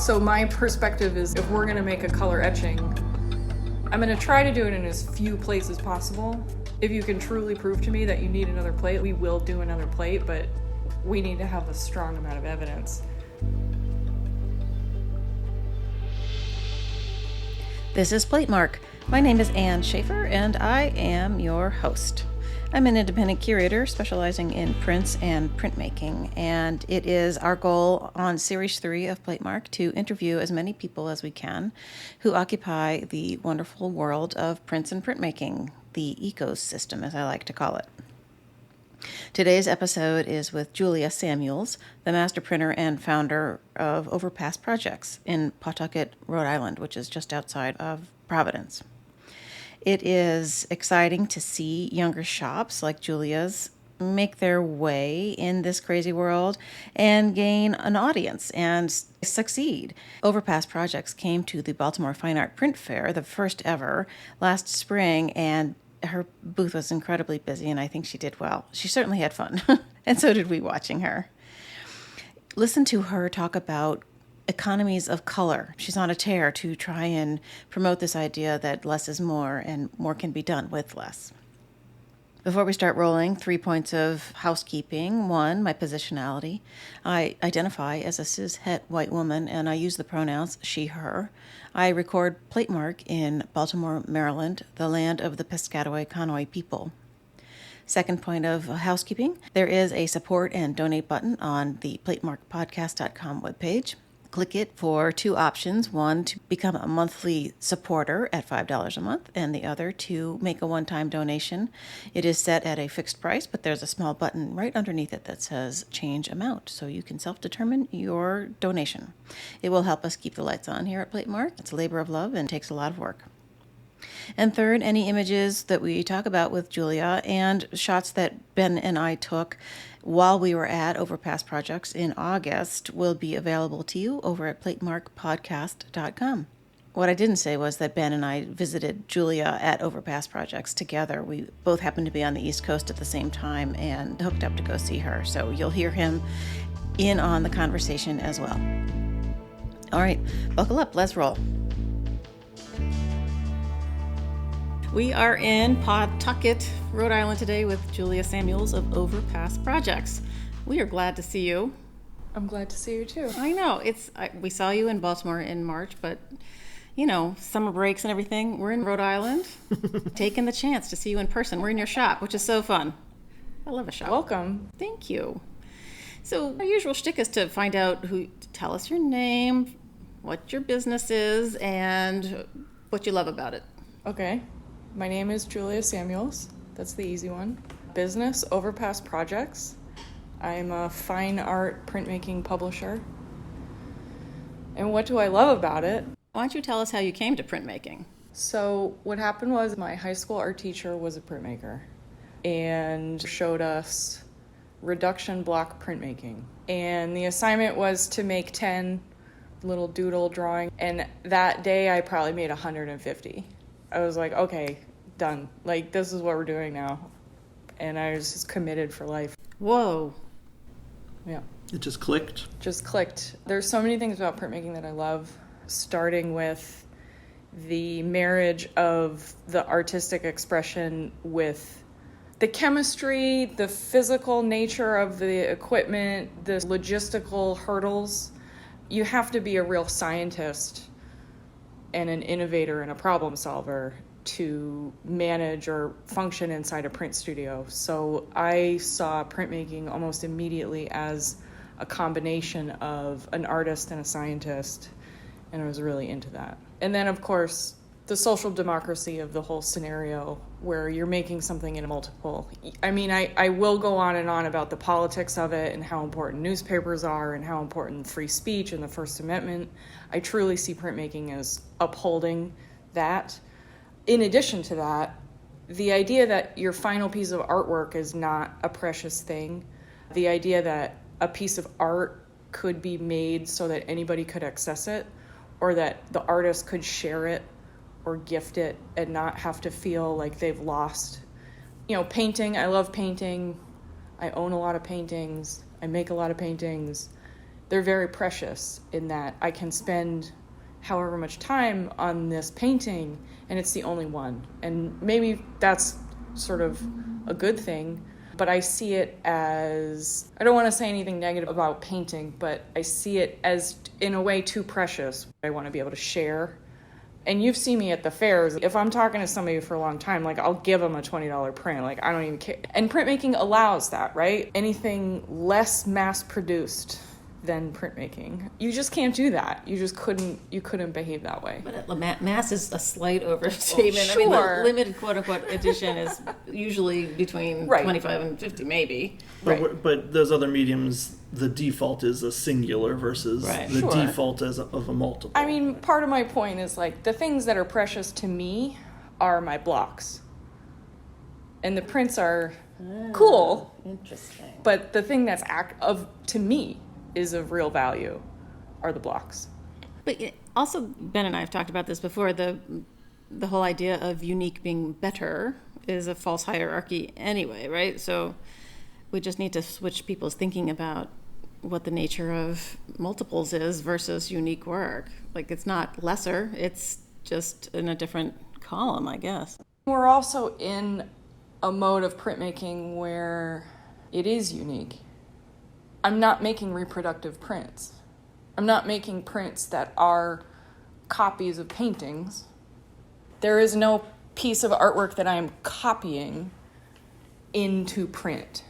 So my perspective is, if we're going to make a color etching, I'm going to try to do it in as few places as possible. If you can truly prove to me that you need another plate, we will do another plate, but we need to have a strong amount of evidence. This is Platemark. My name is Ann Shafer, and I am your host. I'm an independent curator specializing in prints and printmaking, and it is our goal on Series 3 of Platemark to interview as many people as we can who occupy the wonderful world of prints and printmaking, the ecosystem, as I like to call it. Today's episode is with Julia Samuels, the master printer and founder of Overpass Projects in Pawtucket, Rhode Island, which is just outside of Providence. It is exciting to see younger shops like Julia's make their way in this crazy world and gain an audience and succeed. Overpass Projects came to the Baltimore Fine Art Print Fair, the first ever, last spring, and her booth was incredibly busy, and I think she did well. She certainly had fun, and so did we watching her. Listen to her talk about economies of color. She's on a tear to try and promote this idea that less is more and more can be done with less. Before we start rolling, 3 points of housekeeping. 1, my positionality. I identify as a cis-het white woman, and I use the pronouns she, her. I record Platemark in Baltimore, Maryland, the land of the Piscataway Conoy people. 2nd point of housekeeping, there is a support and donate button on the platemarkpodcast.com webpage. Click it for 2 options. 1, to become a monthly supporter at $5 a month, and the other to make a one-time donation. It is set at a fixed price, but there's a small button right underneath it that says change amount, so you can self-determine your donation. It will help us keep the lights on here at Platemark. It's a labor of love and takes a lot of work. And 3rd, any images that we talk about with Julia and shots that Ben and I took while we were at Overpass Projects in August will be available to you over at platemarkpodcast.com. What I didn't say was that Ben and I visited Julia at Overpass Projects together. We both happened to be on the East Coast at the same time and hooked up to go see her. So you'll hear him in on the conversation as well. All right, buckle up, let's roll. We are in Pawtucket, Rhode Island today with Julia Samuels of Overpass Projects. We are glad to see you. I'm glad to see you too. I know, we saw you in Baltimore in March, but summer breaks and everything. We're in Rhode Island, taking the chance to see you in person. We're in your shop, which is so fun. I love a shop. Welcome. Thank you. So our usual shtick is to find out tell us your name, what your business is, and what you love about it. Okay. My name is Julia Samuels. That's the easy one. Business, Overpass Projects. I'm a fine art printmaking publisher. And what do I love about it? Why don't you tell us how you came to printmaking? So what happened was my high school art teacher was a printmaker and showed us reduction block printmaking. And the assignment was to make 10 little doodle drawing. And that day I probably made 150. I was like, okay, done. Like, this is what we're doing now. And I was just committed for life. Whoa. Yeah. It just clicked? Just clicked. There's so many things about printmaking that I love, starting with the marriage of the artistic expression with the chemistry, the physical nature of the equipment, the logistical hurdles. You have to be a real scientist and an innovator and a problem solver to manage or function inside a print studio. So I saw printmaking almost immediately as a combination of an artist and a scientist, and I was really into that. And then, of course, the social democracy of the whole scenario where you're making something in a multiple. I mean, I will go on and on about the politics of it and how important newspapers are and how important free speech and the First Amendment. I truly see printmaking as upholding that. In addition to that, the idea that your final piece of artwork is not a precious thing, the idea that a piece of art could be made so that anybody could access it, or that the artist could share it or gift it and not have to feel like they've lost. Painting, I love painting. I own a lot of paintings. I make a lot of paintings. they're very precious in that I can spend however much time on this painting and it's the only one. And maybe that's sort of a good thing, but I see it as, I don't want to say anything negative about painting, but I see it as in a way too precious. I want to be able to share. And you've seen me at the fairs. If I'm talking to somebody for a long time, like I'll give them a $20 print. Like I don't even care. And printmaking allows that, right? Anything less mass produced than printmaking, you just can't do that. You couldn't behave that way. But mass is a slight overstatement. Well, sure. I mean, the limited quote-unquote edition is usually between 25 and 50, maybe. But those other mediums, the default is a singular versus the default of a multiple. I mean, part of my point is like the things that are precious to me are my blocks. And the prints are cool. Interesting. But the thing that's to me is of real value are the blocks. But also, Ben and I have talked about this before, the whole idea of unique being better is a false hierarchy anyway, right? So we just need to switch people's thinking about what the nature of multiples is versus unique work. Like it's not lesser, it's just in a different column, I guess. We're also in a mode of printmaking where it is unique. I'm not making reproductive prints. I'm not making prints that are copies of paintings. There is no piece of artwork that I am copying into print.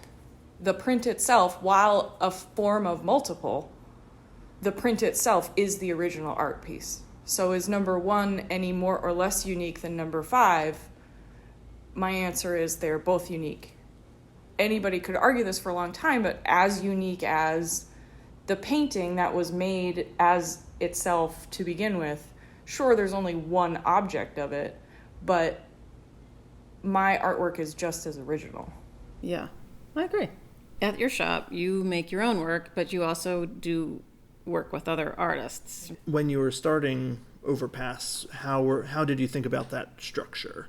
The print itself, while a form of multiple, the print itself is the original art piece. So is number 1 any more or less unique than number 5? My answer is they're both unique. Anybody could argue this for a long time, but as unique as the painting that was made as itself to begin with, sure, there's only one object of it, but my artwork is just as original. Yeah, I agree. At your shop, you make your own work, but you also do work with other artists. When you were starting Overpass, how did you think about that structure?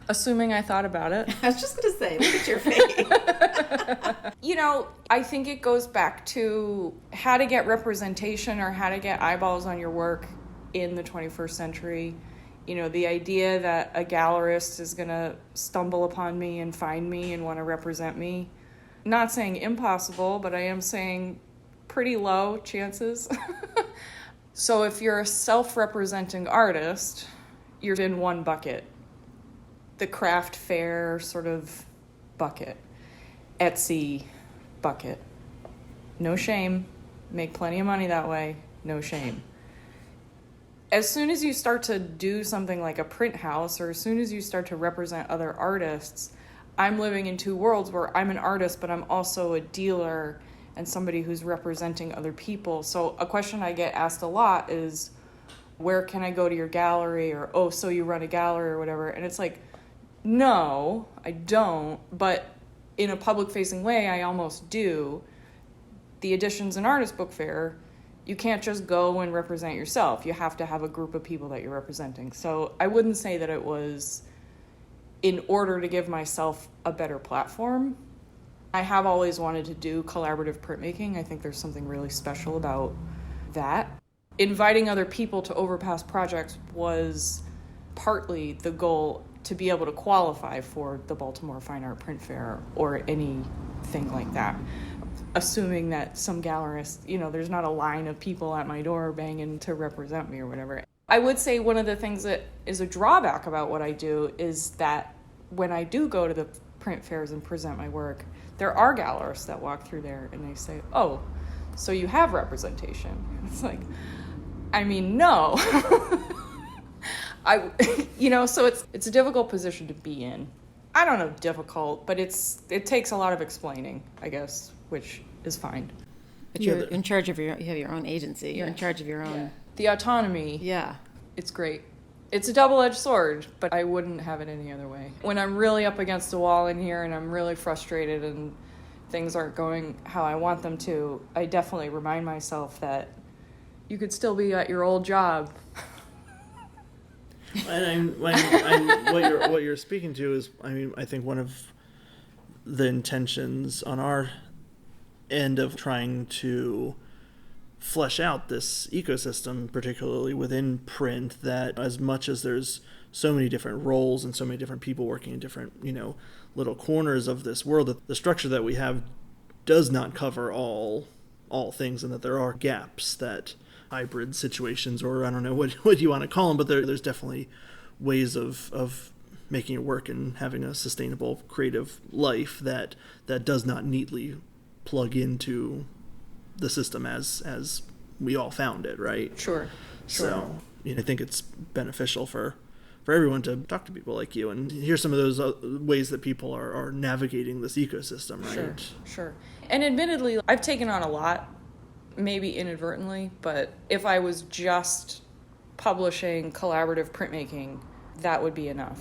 Assuming I thought about it. I was just going to say, look at your face. You know, I think it goes back to how to get representation or how to get eyeballs on your work in the 21st century. You know, the idea that a gallerist is going to stumble upon me and find me and want to represent me. Not saying impossible, but I am saying pretty low chances. So if you're a self-representing artist, you're in one bucket. The craft fair sort of bucket. Etsy bucket. No shame. Make plenty of money that way. No shame. As soon as you start to do something like a print house, or as soon as you start to represent other artists, I'm living in two worlds where I'm an artist, but I'm also a dealer and somebody who's representing other people. So a question I get asked a lot is, where can I go to your gallery? Or, oh, so you run a gallery or whatever. And it's like, no, I don't, but in a public-facing way, I almost do. The Editions and Artist Book Fair, you can't just go and represent yourself. You have to have a group of people that you're representing. So I wouldn't say that it was in order to give myself a better platform. I have always wanted to do collaborative printmaking. I think there's something really special about that. Inviting other people to Overpass Projects was partly the goal to be able to qualify for the Baltimore Fine Art Print Fair or anything like that. Assuming that some gallerist, you know, there's not a line of people at my door banging to represent me or whatever. I would say one of the things that is a drawback about what I do is that when I do go to the print fairs and present my work, there are gallerists that walk through there and they say, oh, so you have representation. It's like, I mean, no. So it's a difficult position to be in. I don't know, difficult, but it takes a lot of explaining, I guess, which is fine. But you're in charge of you have your own agency. You're in charge of your own. Yeah. The autonomy. Yeah. It's great. It's a double-edged sword, but I wouldn't have it any other way. When I'm really up against the wall in here and I'm really frustrated and things aren't going how I want them to, I definitely remind myself that you could still be at your old job. And what you're speaking to is, I think one of the intentions on our end of trying to flesh out this ecosystem, particularly within print, that as much as there's so many different roles and so many different people working in different, little corners of this world, that the structure that we have does not cover all things, and that there are gaps, that hybrid situations, or I don't know what you want to call them, but there's definitely ways of making it work and having a sustainable creative life that does not neatly plug into the system as we all found it, right? Sure. So I think it's beneficial for everyone to talk to people like you and hear some of those ways that people are navigating this ecosystem, right? Sure. And admittedly, I've taken on a lot, maybe inadvertently, but if I was just publishing collaborative printmaking, that would be enough.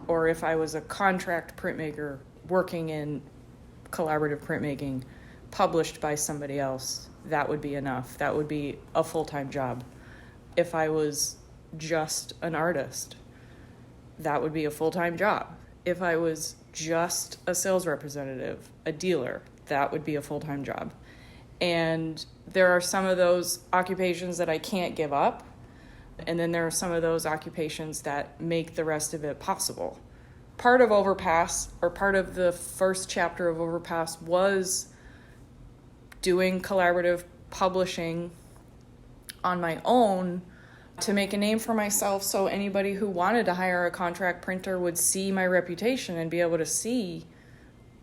Or if I was a contract printmaker working in collaborative printmaking, published by somebody else, that would be enough. That would be a full-time job. If I was just an artist, that would be a full-time job. If I was just a sales representative, a dealer, that would be a full-time job. And there are some of those occupations that I can't give up, and then there are some of those occupations that make the rest of it possible. Part of Overpass, or part of the first chapter of Overpass, was doing collaborative publishing on my own to make a name for myself, so anybody who wanted to hire a contract printer would see my reputation and be able to see,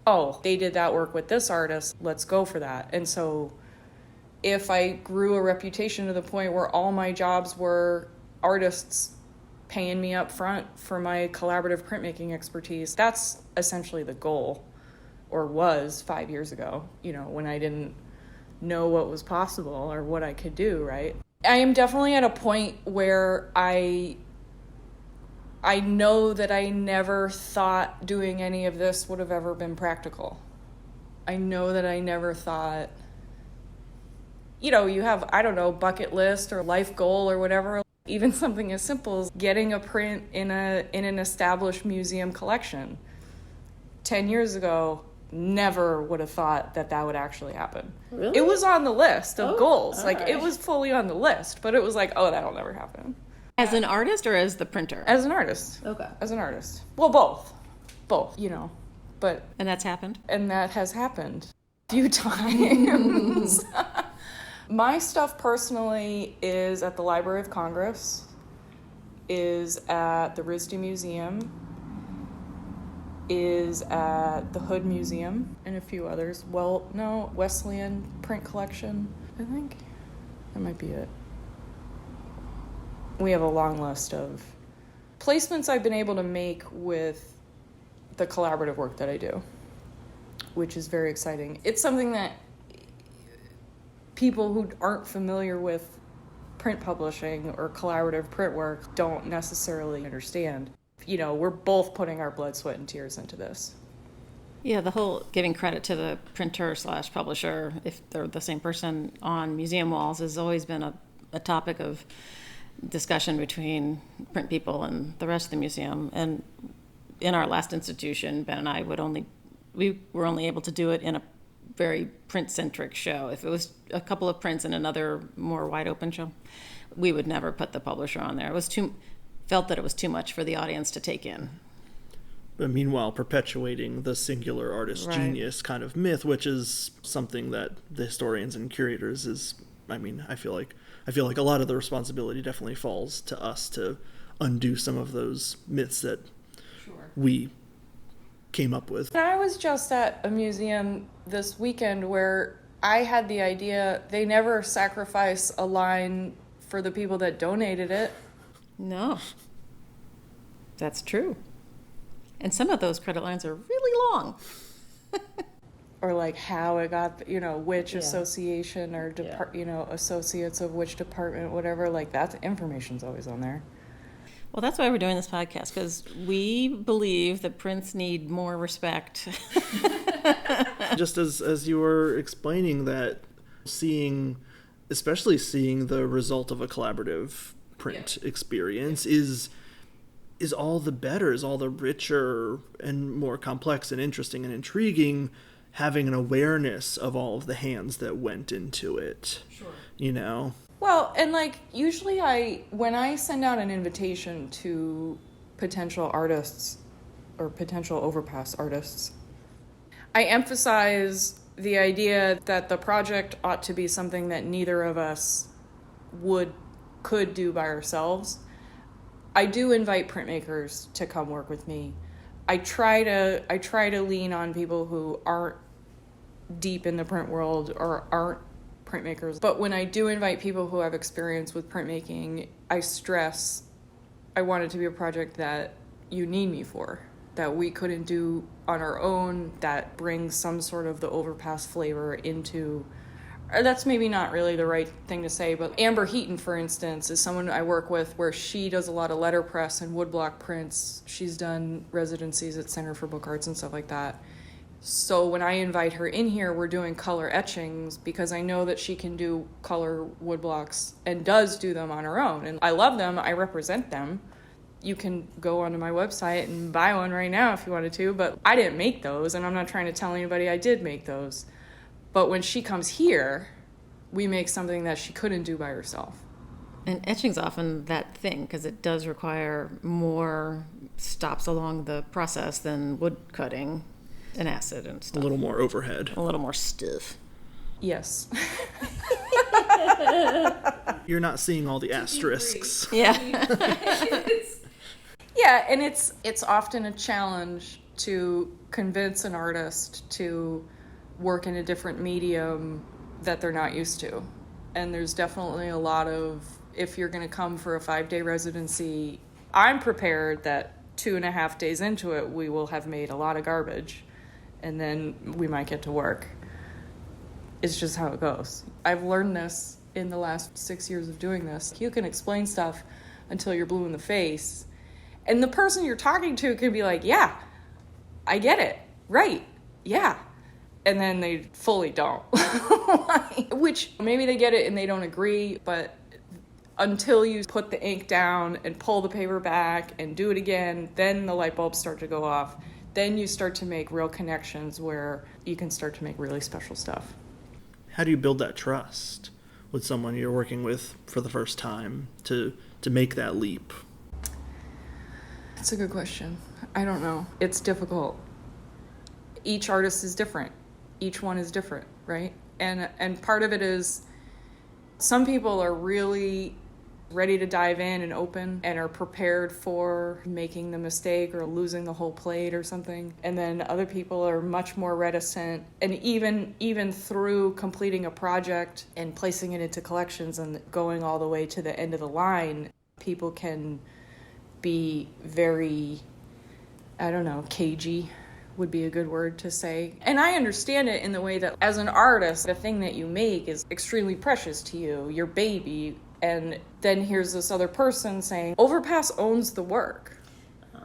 oh, they did that work with this artist, let's go for that. And so if I grew a reputation to the point where all my jobs were artists paying me up front for my collaborative printmaking expertise, that's essentially the goal, or was 5 years ago, when I didn't know what was possible or what I could do, right? I am definitely at a point where I know that I never thought doing any of this would have ever been practical. I know that I never thought, you have, I don't know, bucket list or life goal or whatever, even something as simple as getting a print in an established museum collection. 10 years ago, never would have thought that would actually happen. Really? It was on the list of goals. Right. It was fully on the list, but it was like, oh, that'll never happen. As an artist or as the printer? As an artist. Okay. As an artist. Well, both, but. And that's happened? And that has happened a few times. My stuff personally is at the Library of Congress, is at the RISD Museum, is at the Hood Museum, and a few others. Well, no, Wesleyan Print Collection, I think. That might be it. We have a long list of placements I've been able to make with the collaborative work that I do, which is very exciting. It's something that people who aren't familiar with print publishing or collaborative print work don't necessarily understand. We're both putting our blood, sweat, and tears into this. Yeah, the whole giving credit to the printer / publisher, if they're the same person, on museum walls has always been a topic of discussion between print people and the rest of the museum. And in our last institution, Ben and I we were only able to do it in a very print-centric show. If it was a couple of prints in another more wide-open show, we would never put the publisher on there. Felt that it was too much for the audience to take in. But meanwhile, perpetuating the singular artist genius kind of myth, which is something that the historians and curators I feel like a lot of the responsibility definitely falls to us to undo some of those myths that we came up with. And I was just at a museum this weekend where I had the idea they never sacrifice a line for the people that donated it. No, that's true. And some of those credit lines are really long. Or like how it got, which association or associates of which department, whatever, like that information's always on there. Well, that's why we're doing this podcast, because we believe that prints need more respect. Just as you were explaining that, especially seeing the result of a collaborative print experience is all the better, is all the richer and more complex and interesting and intriguing, having an awareness of all of the hands that went into it. Sure. You know? Well, and like usually when I send out an invitation to potential artists or potential Overpass artists, I emphasize the idea that the project ought to be something that neither of us could do by ourselves. I do invite printmakers to come work with me. I try to lean on people who aren't deep in the print world or aren't printmakers. But when I do invite people who have experience with printmaking, I stress I want it to be a project that you need me for, that we couldn't do on our own, that brings some sort of the Overpass flavor into, or that's maybe not really the right thing to say, but Amber Heaton, for instance, is someone I work with where she does a lot of letterpress and woodblock prints. She's done residencies at Center for Book Arts and stuff like that. So when I invite her in here, we're doing color etchings because I know that she can do color woodblocks and does do them on her own. And I love them. I represent them. You can go onto my website and buy one right now if you wanted to, but I didn't make those, and I'm not trying to tell anybody I did make those. But when she comes here, we make something that she couldn't do by herself. And etching's often that thing because it does require more stops along the process than wood cutting and acid and stuff. A little more overhead. A little more stiff. Yes. You're not seeing all the asterisks. Yeah. Yeah, and it's often a challenge to convince an artist to work in a different medium that they're not used to. And there's definitely a lot of, if you're going to come for a 5-day residency, I'm prepared that 2.5 days into it, we will have made a lot of garbage, and then we might get to work. It's just how it goes. I've learned this in the last 6 years of doing this. You can explain stuff until you're blue in the face, and the person you're talking to can be like, yeah, I get it, right, yeah. And then they fully don't. Which maybe they get it and they don't agree, but until you put the ink down and pull the paper back and do it again, then the light bulbs start to go off. Then you start to make real connections where you can start to make really special stuff. How do you build that trust with someone you're working with for the first time to make that leap? That's a good question. I don't know. It's difficult. Each artist is different. Each one is different, right? And part of it is some people are really ready to dive in and open and are prepared for making the mistake or losing the whole plate or something. And then other people are much more reticent. And even through completing a project and placing it into collections and going all the way to the end of the line, people can be very, I don't know, cagey would be a good word to say. And I understand it in the way that as an artist, the thing that you make is extremely precious to you, your baby. And then here's this other person saying, Overpass owns the work.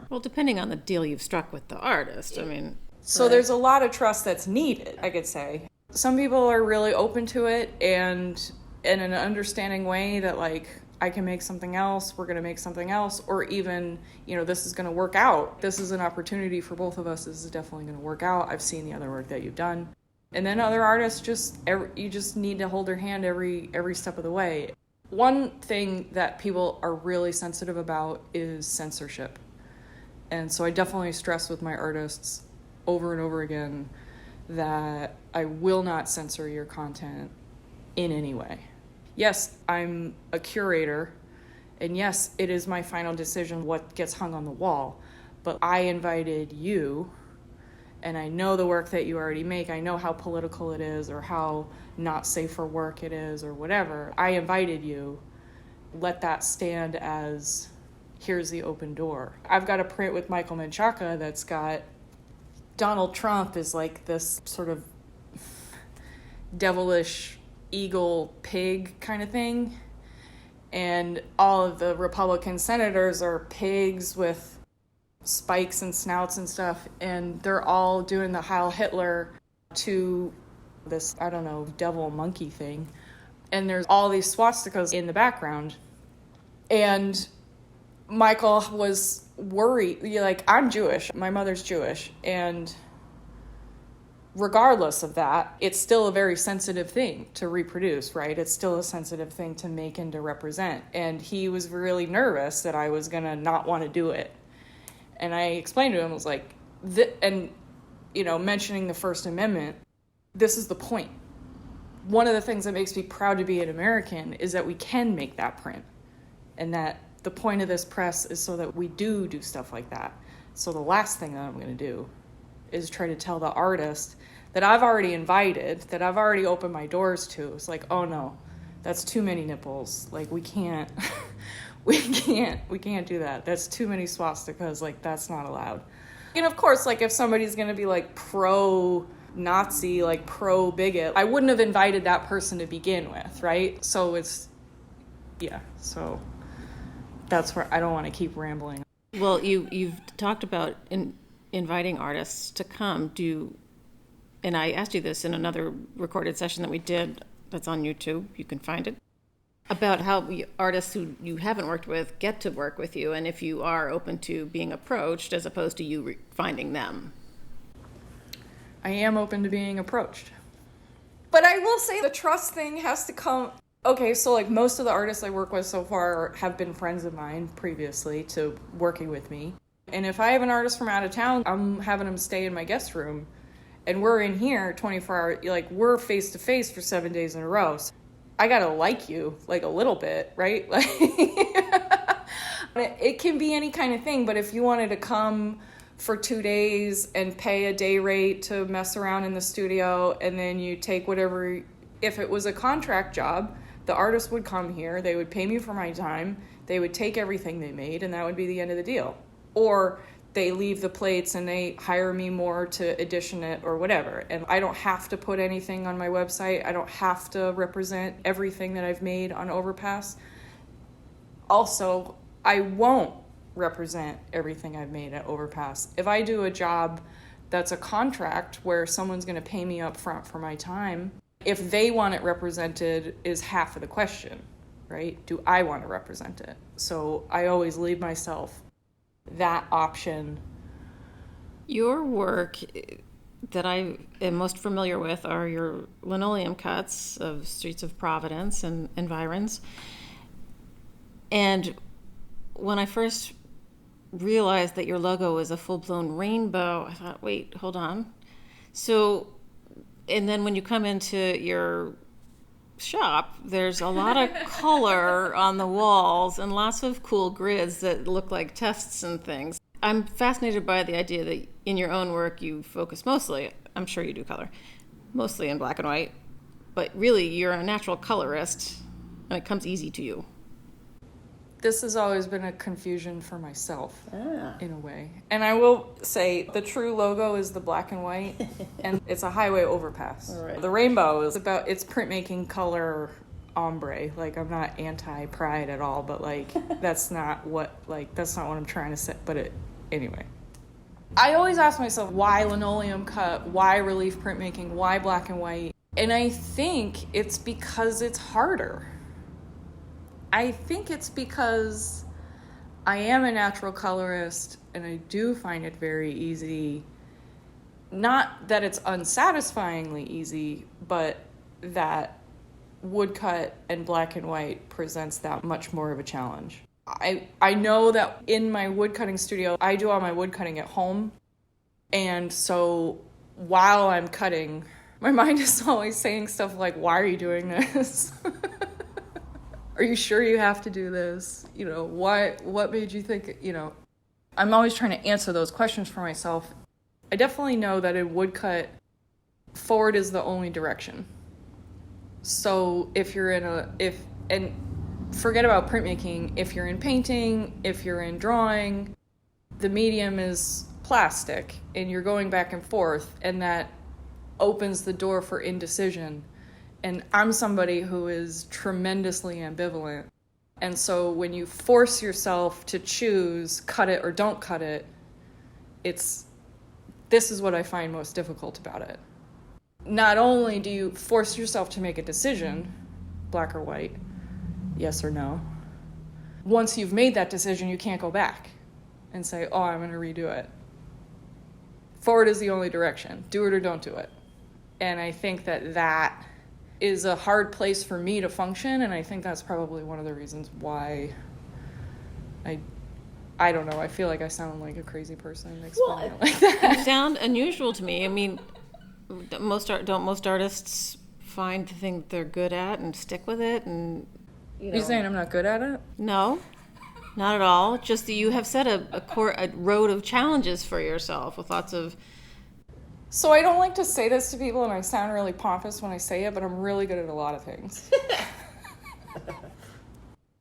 Well, depending on the deal you've struck with the artist, I mean. So there's a lot of trust that's needed, I could say. Some people are really open to it and in an understanding way that like, I can make something else, we're going to make something else, or even, this is going to work out. This is an opportunity for both of us. This is definitely going to work out. I've seen the other work that you've done. And then other artists, you just need to hold their hand every step of the way. One thing that people are really sensitive about is censorship. And so I definitely stress with my artists over and over again that I will not censor your content in any way. Yes, I'm a curator, and yes, it is my final decision what gets hung on the wall, but I invited you, and I know the work that you already make. I know how political it is or how not safe for work it is or whatever. I invited you. Let that stand as, here's the open door. I've got a print with Michael Menchaca that's got Donald Trump is like this sort of devilish eagle pig kind of thing, and all of the Republican senators are pigs with spikes and snouts and stuff, and they're all doing the Heil Hitler to this, I don't know, devil monkey thing, and there's all these swastikas in the background, and Michael was worried, like, I'm Jewish, my mother's Jewish, and regardless of that, it's still a very sensitive thing to reproduce, right? It's still a sensitive thing to make and to represent. And he was really nervous that I was going to not want to do it. And I explained to him, I was like, mentioning the First Amendment, this is the point. One of the things that makes me proud to be an American is that we can make that print. And that the point of this press is so that we do stuff like that. So the last thing that I'm going to do is try to tell the artist that I've already invited, that I've already opened my doors to. It's like, oh no, that's too many nipples. Like, we can't do that. That's too many swastikas. Like, that's not allowed. And of course, like, if somebody's going to be like pro-Nazi, like pro-bigot, I wouldn't have invited that person to begin with, right? So so that's where I don't want to keep rambling. Well, you've talked about inviting artists to come. And I asked you this in another recorded session that we did that's on YouTube, you can find it, about how artists who you haven't worked with get to work with you, and if you are open to being approached as opposed to you finding them. I am open to being approached. But I will say the trust thing has to come. Okay, so like most of the artists I work with so far have been friends of mine previously to working with me. And if I have an artist from out of town, I'm having them stay in my guest room. And we're in here 24 hours, like we're face to face for 7 days in a row. So I gotta like you, like a little bit, right? Like it can be any kind of thing, but if you wanted to come for 2 days and pay a day rate to mess around in the studio, and then you take whatever, if it was a contract job, the artist would come here, they would pay me for my time, they would take everything they made, and that would be the end of the deal. Or they leave the plates and they hire me more to edition it or whatever. And I don't have to put anything on my website. I don't have to represent everything that I've made on Overpass. Also, I won't represent everything I've made at Overpass. If I do a job that's a contract where someone's going to pay me up front for my time, if they want it represented is half of the question, right? Do I want to represent it? So I always leave myself that option. Your work that I am most familiar with are your linoleum cuts of Streets of Providence and environs. And when I first realized that your logo was a full-blown rainbow, I thought, wait, hold on. So, and then when you come into your shop, there's a lot of color on the walls and lots of cool grids that look like tests and things. I'm fascinated by the idea that in your own work you focus mostly, I'm sure you do color, mostly in black and white, but really you're a natural colorist and it comes easy to you. This has always been a confusion for myself, in a way. And I will say the true logo is the black and white, and it's a highway overpass. Right. The rainbow is about its printmaking color ombre. Like, I'm not anti-pride at all, but like that's not what I'm trying to say. But anyway. I always ask myself, why linoleum cut? Why relief printmaking? Why black and white? And I think it's because it's harder. I think it's because I am a natural colorist and I do find it very easy. Not that it's unsatisfyingly easy, but that woodcut and black and white presents that much more of a challenge. I know that in my woodcutting studio, I do all my woodcutting at home. And so while I'm cutting, my mind is always saying stuff like, why are you doing this? Are you sure you have to do this? You know, what made you think, I'm always trying to answer those questions for myself. I definitely know that in woodcut, forward is the only direction. So if you're and forget about printmaking, if you're in painting, if you're in drawing, the medium is plastic and you're going back and forth, and that opens the door for indecision. And I'm somebody who is tremendously ambivalent. And so when you force yourself to choose, cut it or don't cut it, this is what I find most difficult about it. Not only do you force yourself to make a decision, black or white, yes or no, once you've made that decision, you can't go back and say, oh, I'm going to redo it. Forward is the only direction. Do it or don't do it. And I think that is a hard place for me to function, and I think that's probably one of the reasons why I don't know, I feel like I sound like a crazy person explaining it like that. You sound unusual to me. I mean, don't most artists find the thing that they're good at and stick with it? And You're saying I'm not good at it? No, not at all. Just that you have set a road of challenges for yourself with lots of... So I don't like to say this to people, and I sound really pompous when I say it, but I'm really good at a lot of things.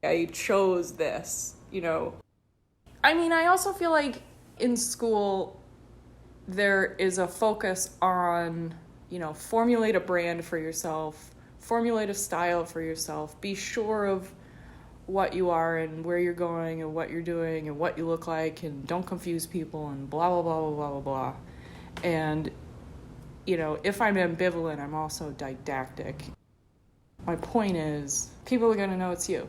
I chose this, I mean, I also feel like in school there is a focus on, formulate a brand for yourself, formulate a style for yourself, be sure of what you are and where you're going and what you're doing and what you look like, and don't confuse people and blah, blah, blah, blah, blah, blah, blah. And, if I'm ambivalent, I'm also didactic. My point is, people are going to know it's you.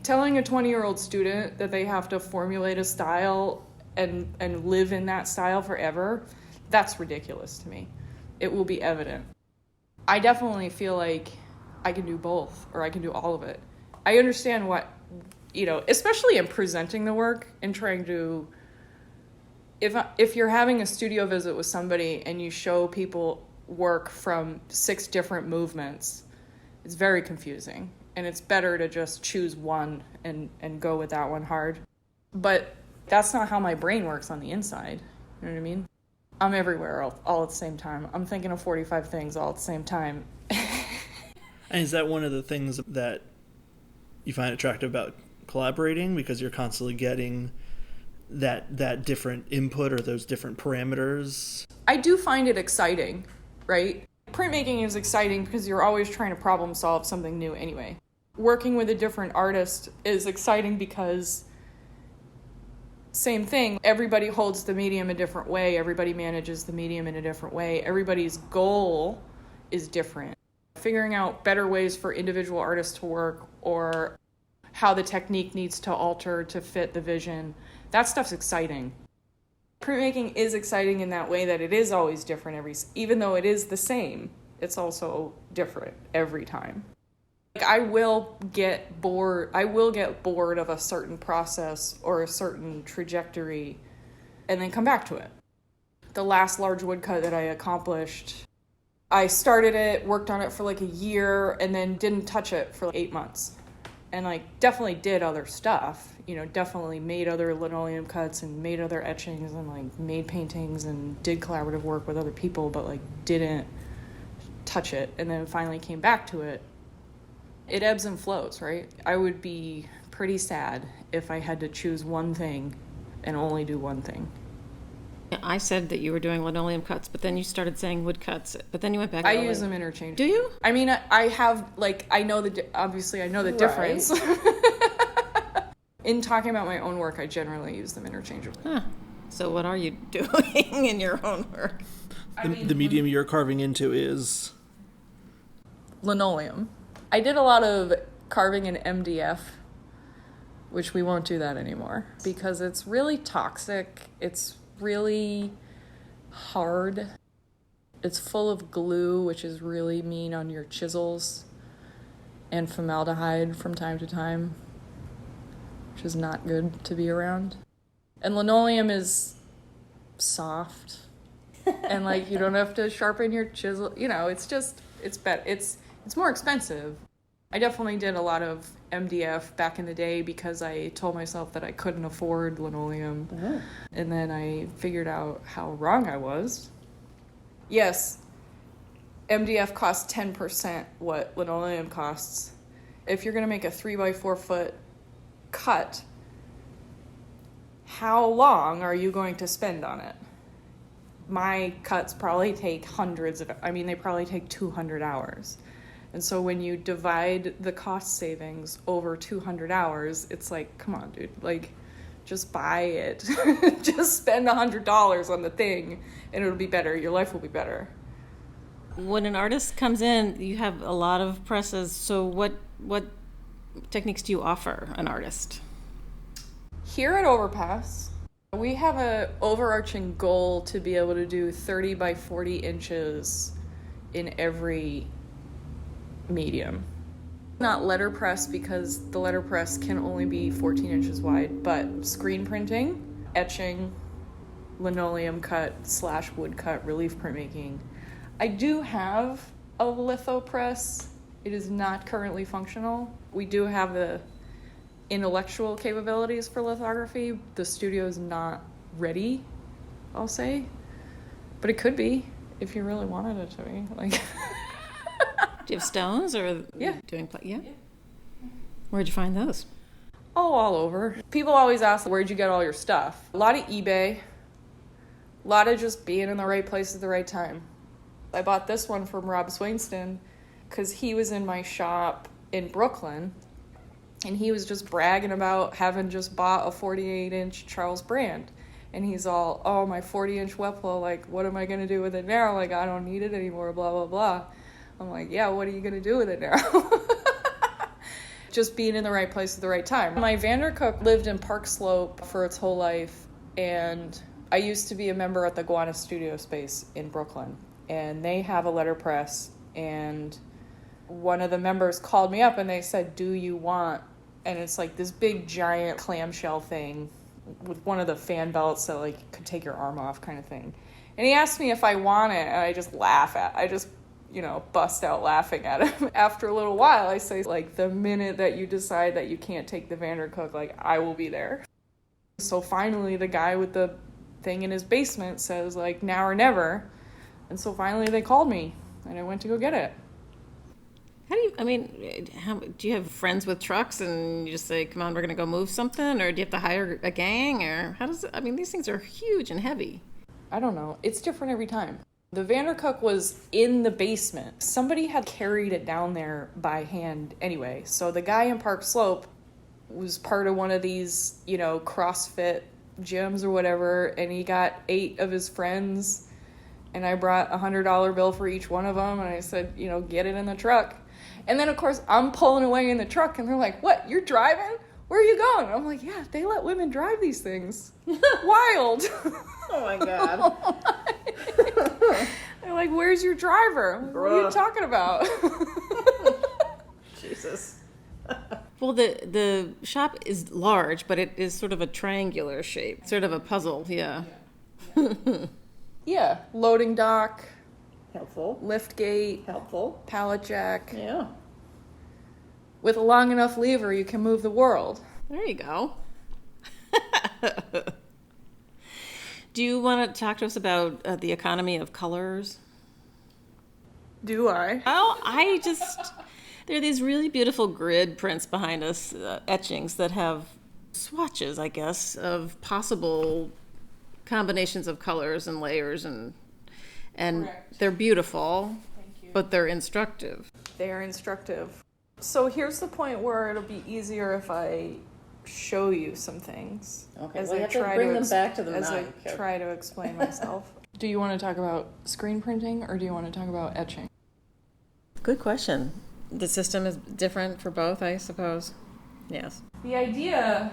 Telling a 20-year-old student that they have to formulate a style and live in that style forever, that's ridiculous to me. It will be evident. I definitely feel like I can do both, or I can do all of it. I understand what, especially in presenting the work and trying to, if you're having a studio visit with somebody and you show people work from 6 different movements, it's very confusing. And it's better to just choose one and go with that one hard. But that's not how my brain works on the inside. You know what I mean? I'm everywhere all at the same time. I'm thinking of 45 things all at the same time. And is that one of the things that you find attractive about collaborating? Because you're constantly getting that different input or those different parameters? I do find it exciting, right? Printmaking is exciting because you're always trying to problem solve something new anyway. Working with a different artist is exciting because, same thing, everybody holds the medium a different way, everybody manages the medium in a different way, everybody's goal is different. Figuring out better ways for individual artists to work, or how the technique needs to alter to fit the vision, that stuff's exciting. Printmaking is exciting in that way that it is always different even though it is the same, it's also different every time. I will get bored of a certain process or a certain trajectory and then come back to it. The last large woodcut that I accomplished, I started it, worked on it for like a year, and then didn't touch it for 8 months. And definitely did other stuff, definitely made other linoleum cuts and made other etchings and made paintings and did collaborative work with other people, but didn't touch it, and then finally came back to it. It ebbs and flows, right? I would be pretty sad if I had to choose one thing and only do one thing. I said that you were doing linoleum cuts, but then you started saying wood cuts, but then you went back. I use them interchangeably. Do you? I mean, I have I know obviously I know the difference. In talking about my own work, I generally use them interchangeably. Huh. So what are you doing in your own work? The medium you're carving into is? Linoleum. I did a lot of carving in MDF, which we won't do that anymore because it's really toxic. It's really hard. It's full of glue, which is really mean on your chisels, and formaldehyde from time to time, which is not good to be around. And linoleum is soft, and you don't have to sharpen your chisel. It's better. It's more expensive. I definitely did a lot of MDF back in the day because I told myself that I couldn't afford linoleum. Uh-huh. And then I figured out how wrong I was. Yes, MDF costs 10% what linoleum costs. If you're going to make a 3x4 foot cut, how long are you going to spend on it? My cuts probably take they probably take 200 hours. And so when you divide the cost savings over 200 hours, it's come on, dude, just buy it. Just spend $100 on the thing and it'll be better. Your life will be better. When an artist comes in, you have a lot of presses. So what techniques do you offer an artist? Here at Overpass, We have a overarching goal to be able to do 30 by 40 inches in every medium. Not letterpress because the letterpress can only be 14 inches wide, but screen printing, etching, linoleum cut / wood cut, relief printmaking. I do have a litho press. It is not currently functional. We do have the intellectual capabilities for lithography. The studio is not ready, I'll say, but it could be if you really wanted it to be. Like, Do you have stones or Yeah. doing yeah? Where'd you find those? oh, all over. People always ask, where'd you get all your stuff? A lot of eBay, a lot of just being in the right place at the right time. I bought this one from Rob Swainston because he was in my shop in Brooklyn, and he was just bragging about having just bought a 48-inch Charles Brand. And he's all, oh, my 40-inch Weplo, like, what am I going to do with it now? Like, I don't need it anymore, blah, blah, blah. I'm like, yeah, what are you going to do with it now? Just being in the right place at the right time. My Vandercook lived in Park Slope for its whole life, and I used to be a member at the Guana Studio Space in Brooklyn. And they have a letterpress, and one of the members called me up and they said, do you want, and it's like this big giant clamshell thing with one of the fan belts that like could take your arm off kind of thing. And he asked me if I want it, and I just bust out laughing at him. After a little while, I say, like, the minute that you decide that you can't take the Vandercook, like, I will be there. So finally, the guy with the thing in his basement says, like, now or never. And so finally they called me, and I went to go get it. Do you have friends with trucks and you just say, come on, we're going to go move something? Or do you have to hire a gang? Or how does it, these things are huge and heavy. I don't know. It's different every time. The Vandercook was in the basement. Somebody had carried it down there by hand anyway. So the guy in Park Slope was part of one of these, CrossFit gyms or whatever, and he got 8 of his friends, and I brought a $100 bill for each one of them, and I said, get it in the truck. And then, of course, I'm pulling away in the truck, and they're like, what, you're driving? Where are you going? I'm like, yeah, they let women drive these things. Wild. Oh, my God. They're like, where's your driver? What are you talking about? Jesus. Well, the shop is large, but it is sort of a triangular shape, sort of a puzzle, yeah. Yeah, loading dock. Helpful. Lift gate. Helpful. Pallet jack. Yeah. With a long enough lever, you can move the world. There you go. Do you want to talk to us about the economy of colors? Do I? Well, there are these really beautiful grid prints behind us, etchings that have swatches, I guess, of possible combinations of colors and layers, and Correct. They're beautiful, Thank you. but they're instructive. They are instructive. So here's the point where it'll be easier if I show you some things. Okay, as well, you I have to try bring to them back to the as mic. I try to explain myself. Do you want to talk about screen printing, or do you want to talk about etching? Good question. The system is different for both, I suppose. Yes. The idea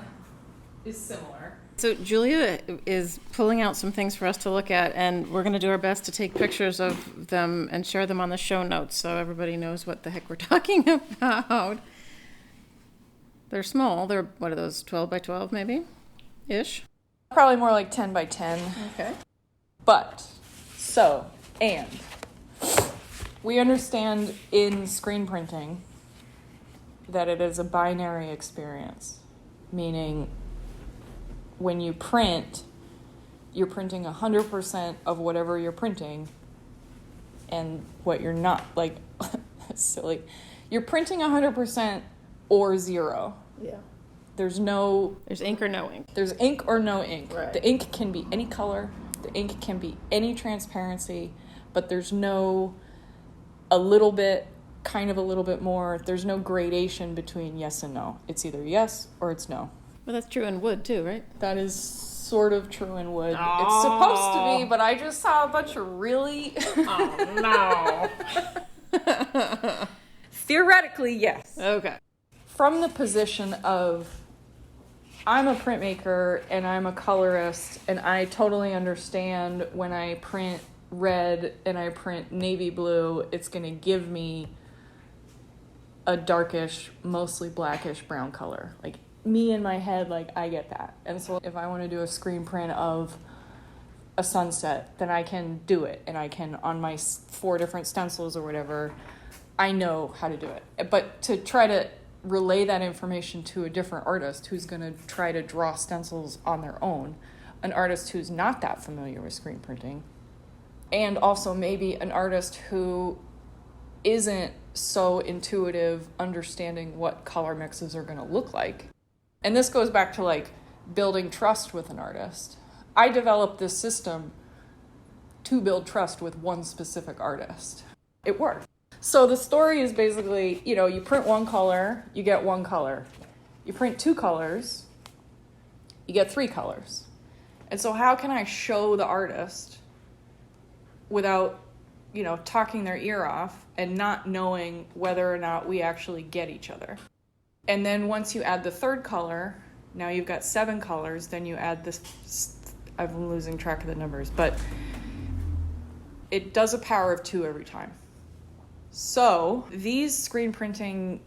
is similar. So Julia is pulling out some things for us to look at, and we're going to do our best to take pictures of them and share them on the show notes so everybody knows what the heck we're talking about. They're small. They're, what are those, 12 by 12 maybe? Ish? Probably more like 10 by 10. Okay. And we understand in screen printing that it is a binary experience, meaning when you print, you're printing 100% of whatever you're printing, and what you're not, like, that's silly. You're printing 100% or 0. Yeah. There's ink or no ink. There's ink or no ink. Right. The ink can be any color. The ink can be any transparency, but there's no a little bit, kind of a little bit more. There's no gradation between yes and no. It's either yes or it's no. Well, that's true in wood too, right? That is sort of true in wood. Oh. It's supposed to be, but I just saw a bunch of really... Oh, no. Theoretically, yes. Okay. From the position of I'm a printmaker and I'm a colorist, and I totally understand when I print red and I print navy blue, it's going to give me a darkish, mostly blackish brown color. Like, me in my head, like, I get that. And so if I want to do a screen print of a sunset, then I can do it. And I can, on my 4 different stencils or whatever, I know how to do it. But to try to relay that information to a different artist who's going to try to draw stencils on their own, an artist who's not that familiar with screen printing, and also maybe an artist who isn't so intuitive understanding what color mixes are going to look like. And this goes back to like building trust with an artist. I developed this system to build trust with one specific artist. It worked. So the story is basically, you print 1 color, you get 1 color. You print 2 colors, you get 3 colors. And so how can I show the artist without, talking their ear off and not knowing whether or not we actually get each other? And then once you add the 3rd color, now you've got 7 colors, then you add this, I'm losing track of the numbers, but it does a power of 2 every time. So these screen printing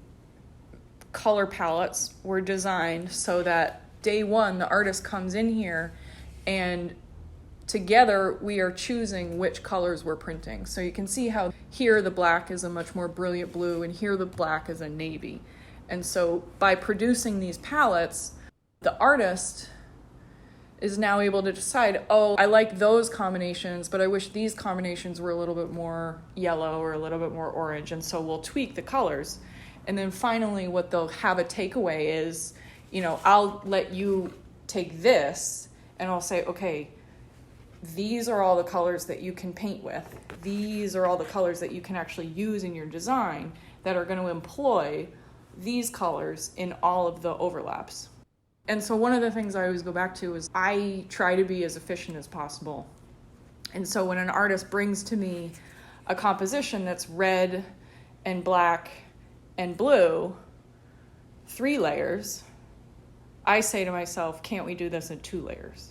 color palettes were designed so that day 1, the artist comes in here and together we are choosing which colors we're printing. So you can see how here the black is a much more brilliant blue and here the black is a navy. And so by producing these palettes, the artist is now able to decide, oh, I like those combinations, but I wish these combinations were a little bit more yellow or a little bit more orange, and so we'll tweak the colors. And then finally what they'll have a takeaway is, I'll let you take this, and I'll say, okay, these are all the colors that you can paint with. These are all the colors that you can actually use in your design that are going to employ these colors in all of the overlaps. And so one of the things I always go back to is I try to be as efficient as possible. And so when an artist brings to me a composition that's red and black and blue, 3 layers, I say to myself, can't we do this in 2 layers?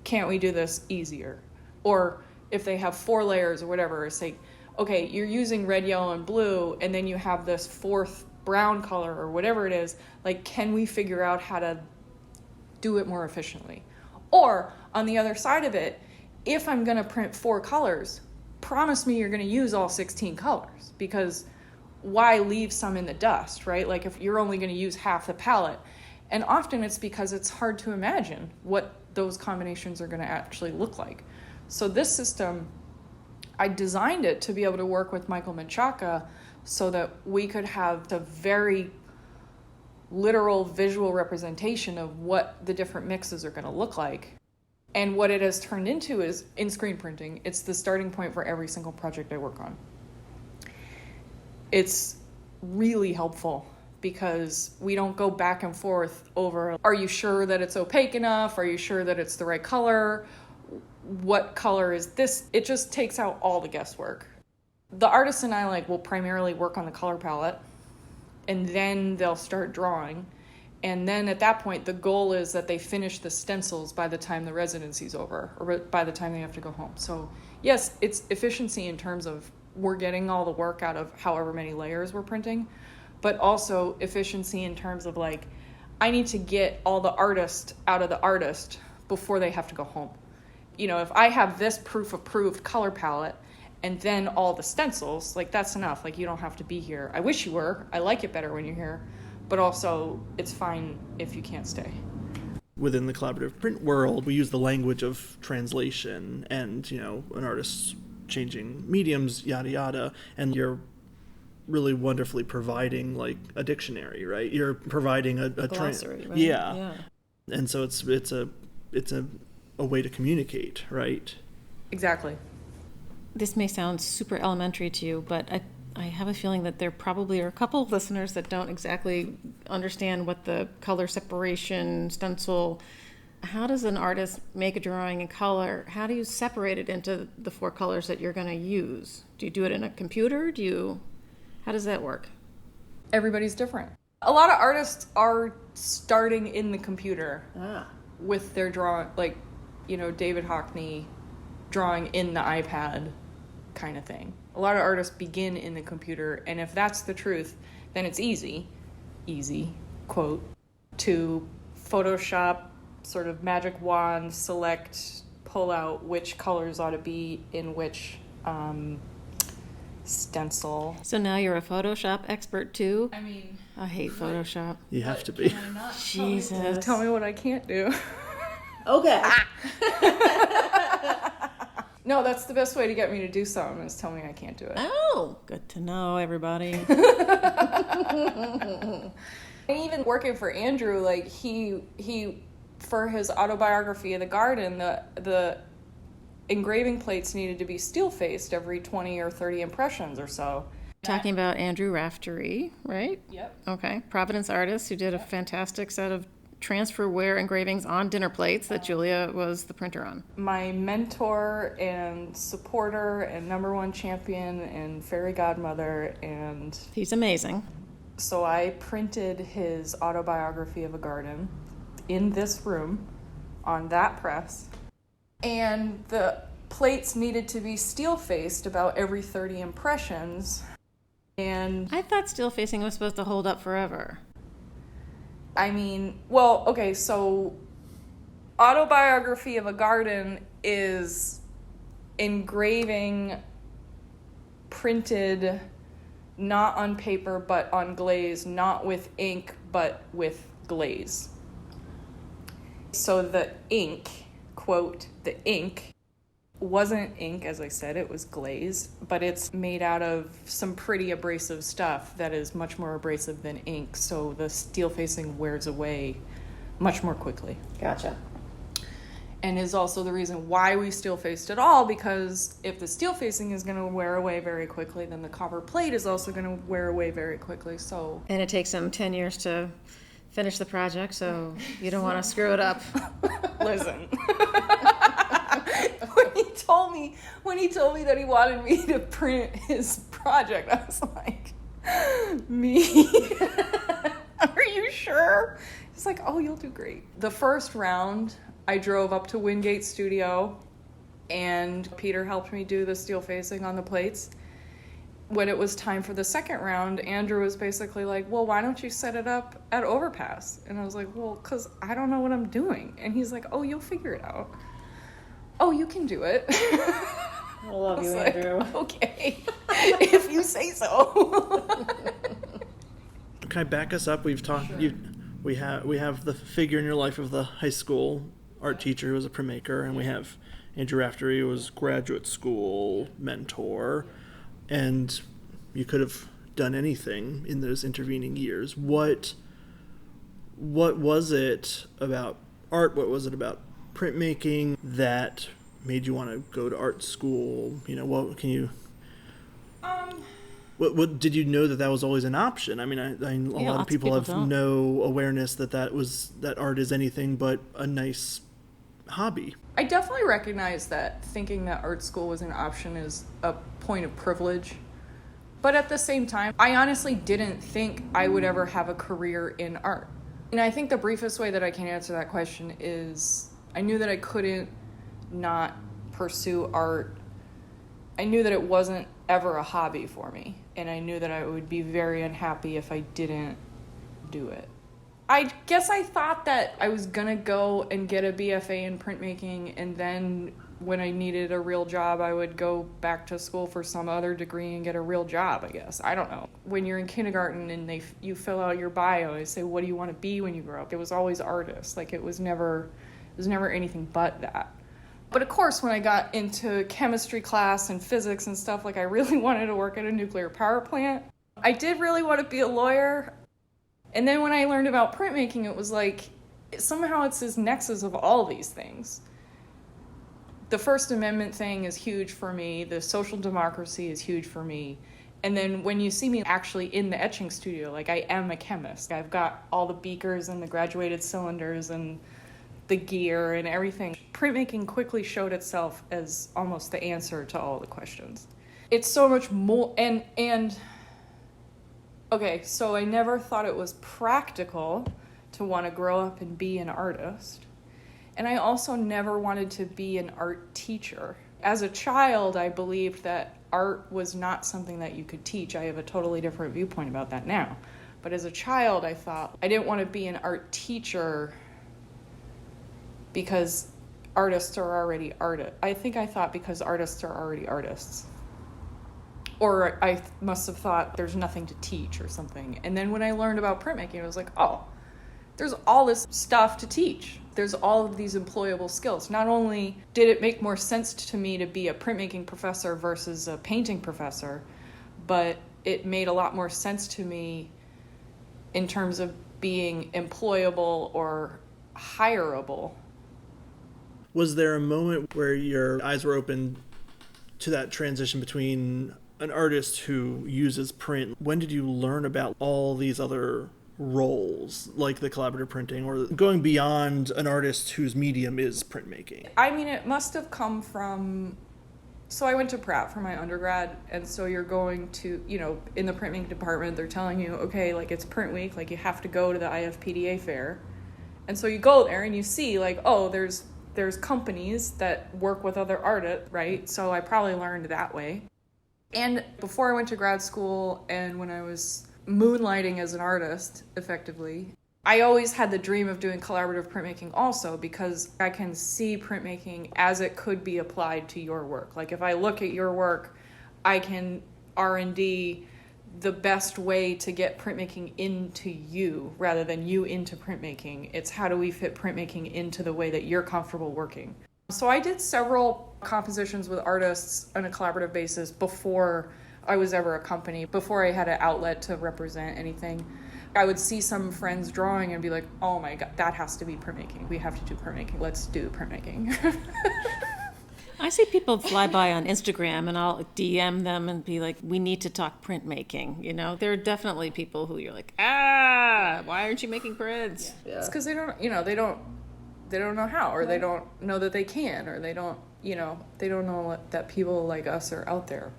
Can't we do this easier? Or if they have 4 layers or whatever, I say, okay, you're using red, yellow, and blue, and then you have this 4th brown color or whatever it is, like, can we figure out how to do it more efficiently? Or on the other side of it, if I'm going to print 4 colors, promise me you're going to use all 16 colors, because why leave some in the dust, right? Like, if you're only going to use half the palette. And often it's because it's hard to imagine what those combinations are going to actually look like. So this system, I designed it to be able to work with Michael Menchaca so that we could have a very literal visual representation of what the different mixes are going to look like. And what it has turned into is, in screen printing, it's the starting point for every single project I work on. It's really helpful because we don't go back and forth over, are you sure that it's opaque enough? Are you sure that it's the right color? What color is this? It just takes out all the guesswork. The artist and I will primarily work on the color palette, and then they'll start drawing. And then at that point, the goal is that they finish the stencils by the time the residency's over, or by the time they have to go home. So yes, it's efficiency in terms of we're getting all the work out of however many layers we're printing, but also efficiency in terms of I need to get all the artist out of the artist before they have to go home. If I have this proof-approved color palette and then all the stencils, that's enough. You don't have to be here. I wish you were. I like it better when you're here. But also, it's fine if you can't stay. Within the collaborative print world, we use the language of translation and, an artist's changing mediums, yada, yada. And you're really wonderfully providing, a dictionary, right? You're providing a glossary, right? Yeah. And so it's a way to communicate, right? Exactly. This may sound super elementary to you, but I have a feeling that there probably are a couple of listeners that don't exactly understand what the color separation, stencil, how does an artist make a drawing in color? How do you separate it into the 4 colors that you're going to use? Do you do it in a computer? How does that work? Everybody's different. A lot of artists are starting in the computer Ah. with their drawing, like, David Hockney drawing in the iPad kind of thing. A lot of artists begin in the computer, and if that's the truth, then it's easy, quote, to Photoshop, sort of magic wand, select, pull out which colors ought to be in which stencil. So now you're a Photoshop expert too? I mean, I hate Photoshop. You have to be. Jesus. Tell me what I can't do. Okay. No, that's the best way to get me to do something, is tell me I can't do it. Oh, good to know, everybody. And even working for Andrew, like he for his autobiography of the garden, the engraving plates needed to be steel faced every 20 or 30 impressions or so. Talking about Andrew Raftery, right? Yep. Okay. Providence artist who did a fantastic set of transferware engravings on dinner plates that Julia was the printer on. My mentor and supporter and number one champion and fairy godmother, and He's amazing. so I printed his autobiography of a garden in this room on that press. And the plates needed to be steel-faced about every 30 impressions. And I thought steel facing was supposed to hold up forever. I mean, well, okay, so autobiography of a garden is engraving printed not on paper but on glaze, not with ink but with glaze. So the ink, quote, the ink wasn't ink, as I said, it was glaze, but it's made out of some pretty abrasive stuff that is much more abrasive than ink, so the steel facing wears away much more quickly. Gotcha. And is also the reason why we steel faced at all, because if the steel facing is going to wear away very quickly, then the copper plate is also going to wear away very quickly. So, And it takes them 10 years to finish the project, so you don't want to screw it up. listen. when he told me that he wanted me to print his project, I was like, me? Are you sure? He's like, oh, you'll do great. The first round, I drove up to Wingate Studio, and Peter helped me do the steel facing on the plates. When it was time for the second round, Andrew was basically like, well, why don't you set it up at Overpass? And I was like, well, because I don't know what I'm doing. And he's like, oh, you'll figure it out. Oh, you can do it. I love you, like, Andrew. okay, if you say so. Can I back us up? We've talked. Sure. We have the figure in your life of the high school art teacher who was a printmaker, and we have Andrew Raftery, who was graduate school mentor, and you could have done anything in those intervening years. What was it about art? What was it about printmaking that made you want to go to art school? What can you? What did you know that was always an option? I mean, a lot of people have no awareness that art is anything but a nice hobby. I definitely recognize that thinking that art school was an option is a point of privilege. But at the same time, I honestly didn't think I would ever have a career in art. And I think the briefest way that I can answer that question is I knew that I couldn't not pursue art. I knew that it wasn't ever a hobby for me. And I knew that I would be very unhappy if I didn't do it. I guess I thought that I was gonna go and get a BFA in printmaking, and then when I needed a real job, I would go back to school for some other degree and get a real job, I guess. I don't know. When you're in kindergarten and you fill out your bio, they say, what do you want to be when you grow up? It was always artist. Like, it was never anything but that. But of course, when I got into chemistry class and physics and stuff, like, I really wanted to work at a nuclear power plant. I did really want to be a lawyer. And then when I learned about printmaking, it was like, somehow it's this nexus of all these things. The First Amendment thing is huge for me. The social democracy is huge for me. And then when you see me actually in the etching studio, like, I am a chemist. I've got all the beakers and the graduated cylinders and the gear and everything. Printmaking quickly showed itself as almost the answer to all the questions. It's so much more, and Okay, so I never thought it was practical to want to grow up and be an artist. And I also never wanted to be an art teacher. As a child, I believed that art was not something that you could teach. I have a totally different viewpoint about that now. But as a child, I thought I didn't want to be an art teacher because artists are already artists. I think I thought because artists are already artists. Or I must have thought there's nothing to teach or something. And then when I learned about printmaking, I was like, oh, there's all this stuff to teach. There's all of these employable skills. Not only did it make more sense to me to be a printmaking professor versus a painting professor, but it made a lot more sense to me in terms of being employable or hireable. Was there a moment where your eyes were open to that transition between an artist who uses print? When did you learn about all these other roles, like the collaborative printing, or going beyond an artist whose medium is printmaking? I mean, it must have come from... So I went to Pratt for my undergrad, and so you're going to, in the printmaking department, they're telling you, okay, like, it's print week, like, you have to go to the IFPDA fair. And so you go there and you see, like, oh, there's companies that work with other artists, right? So I probably learned that way. And before I went to grad school and when I was moonlighting as an artist, effectively, I always had the dream of doing collaborative printmaking also, because I can see printmaking as it could be applied to your work. Like, if I look at your work, I can R&D the best way to get printmaking into you rather than you into printmaking. It's how do we fit printmaking into the way that you're comfortable working. So I did several compositions with artists on a collaborative basis before I was ever a company, before I had an outlet to represent anything. I would see some friends drawing and be like, oh my God, that has to be printmaking. We have to do printmaking. Let's do printmaking. I see people fly by on Instagram and I'll DM them and be like, we need to talk printmaking. There are definitely people who you're like, why aren't you making prints? Yeah. It's because they don't know how, or they don't know that they can, or they don't know that people like us are out there.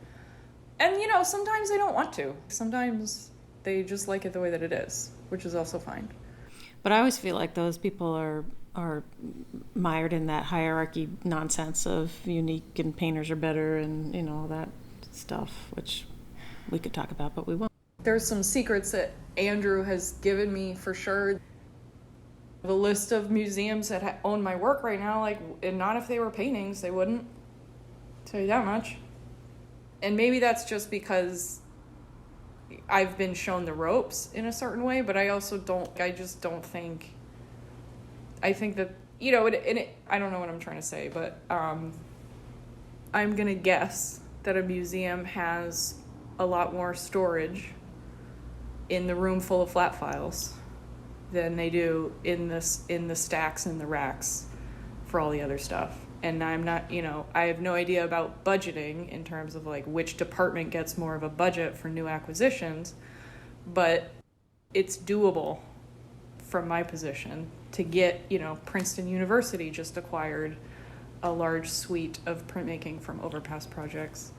And, sometimes they don't want to. Sometimes they just like it the way that it is, which is also fine. But I always feel like those people are mired in that hierarchy nonsense of unique and painters are better and, all that stuff, which we could talk about, but we won't. There's some secrets that Andrew has given me for sure. The list of museums that own my work right now, and not if they were paintings, they wouldn't. Tell you that much. And maybe that's just because I've been shown the ropes in a certain way, but I think that, I don't know what I'm trying to say, but I'm going to guess that a museum has a lot more storage in the room full of flat files than they do in the stacks and the racks for all the other stuff. And I'm not, I have no idea about budgeting in terms of which department gets more of a budget for new acquisitions, but it's doable from my position to get, Princeton University just acquired a large suite of printmaking from Overpass Projects.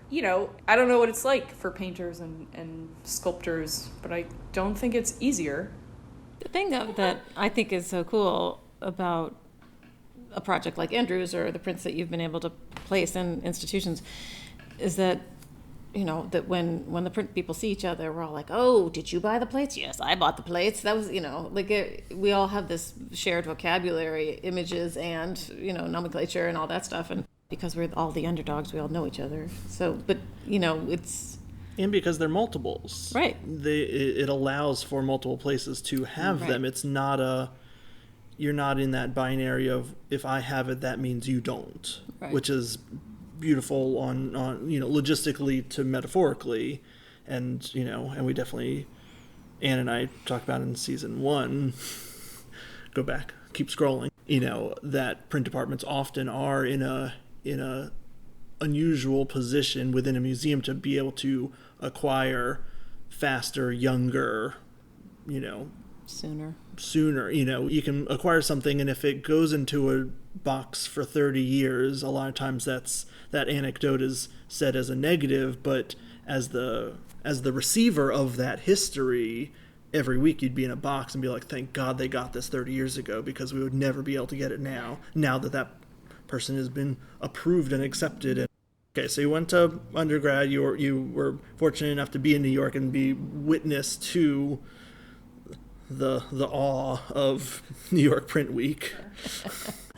I don't know what it's like for painters and sculptors, but I don't think it's easier. The thing that I think is so cool about a project like Andrew's or the prints that you've been able to place in institutions is that, that when the print people see each other, we're all like, oh, did you buy the plates? Yes, I bought the plates. That was, we all have this shared vocabulary, images and, nomenclature and all that stuff. And because we're all the underdogs, we all know each other. So, but, it's... And because they're multiples. Right. It allows for multiple places to have them. It's not you're not in that binary of if I have it, that means you don't, which is beautiful on logistically to metaphorically. And, and we definitely, Anne and I talked about in season 1, go back, keep scrolling, that print departments often are in a unusual position within a museum to be able to acquire faster, younger, sooner. You can acquire something, and if it goes into a box for 30 years, a lot of times that anecdote is said as a negative, but as the as the receiver of that history, every week you'd be in a box and be like, thank God they got this 30 years ago, because we would never be able to get it now that that person has been approved and accepted. And okay, so you went to undergrad, you were fortunate enough to be in New York and be witness to the awe of New York Print Week.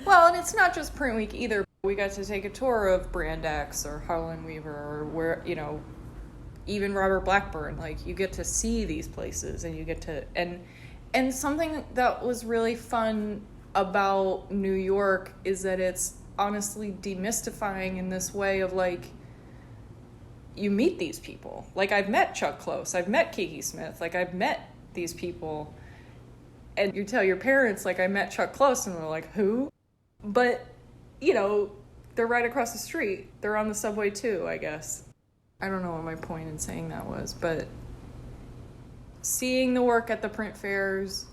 Well, and it's not just Print Week either. We got to take a tour of Brand X or Harlan Weaver or where, even Robert Blackburn. Like, you get to see these places and you get to, and something that was really fun about New York is that it's honestly demystifying in this way of, like, you meet these people. Like, I've met Chuck Close, I've met Kiki Smith, like, I've met these people, and you tell your parents, like, I met Chuck Close, and they're like, who? But, they're right across the street. They're on the subway too, I guess. I don't know what my point in saying that was, but seeing the work at the print fairs,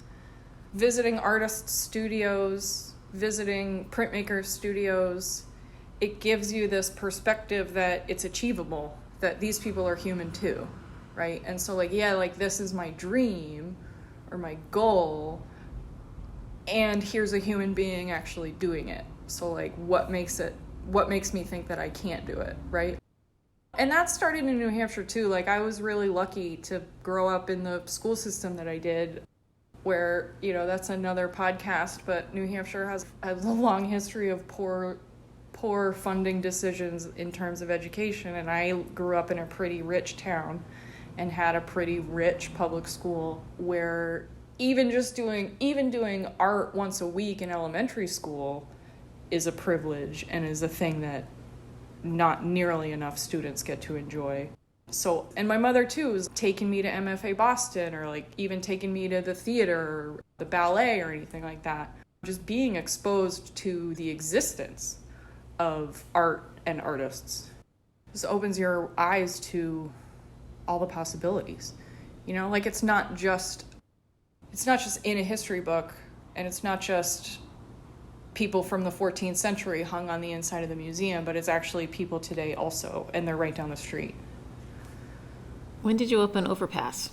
visiting artist studios, visiting printmaker studios, it gives you this perspective that it's achievable, that these people are human too, right? And so, like, yeah, like, this is my dream or my goal, and here's a human being actually doing it. So, like, what makes me think that I can't do it, right? And that started in New Hampshire too. Like, I was really lucky to grow up in the school system that I did, where, that's another podcast, but New Hampshire has a long history of poor funding decisions in terms of education. And I grew up in a pretty rich town and had a pretty rich public school where even doing art once a week in elementary school is a privilege and is a thing that not nearly enough students get to enjoy. So, and my mother too was taking me to MFA Boston, or like even taking me to the theater or the ballet or anything like that. Just being exposed to the existence of art and artists just opens your eyes to all the possibilities. Like, it's not just in a history book, and it's not just people from the 14th century hung on the inside of the museum, but it's actually people today also, and they're right down the street. When did you open Overpass?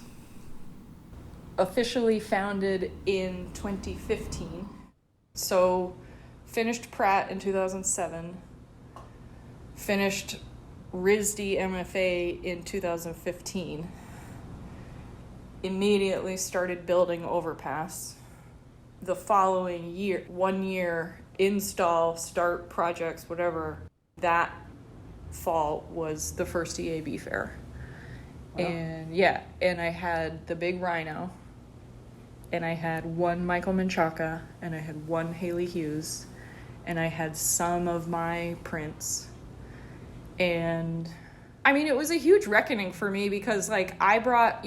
Officially founded in 2015. So finished Pratt in 2007, finished RISD MFA in 2015, immediately started building Overpass. The following year, 1 year, install, start projects, whatever, that fall was the first EAB fair. Wow. And I had the big Rhino, and I had one Michael Menchaca, and I had one Haley Hughes, and I had some of my prints. And it was a huge reckoning for me, because like I brought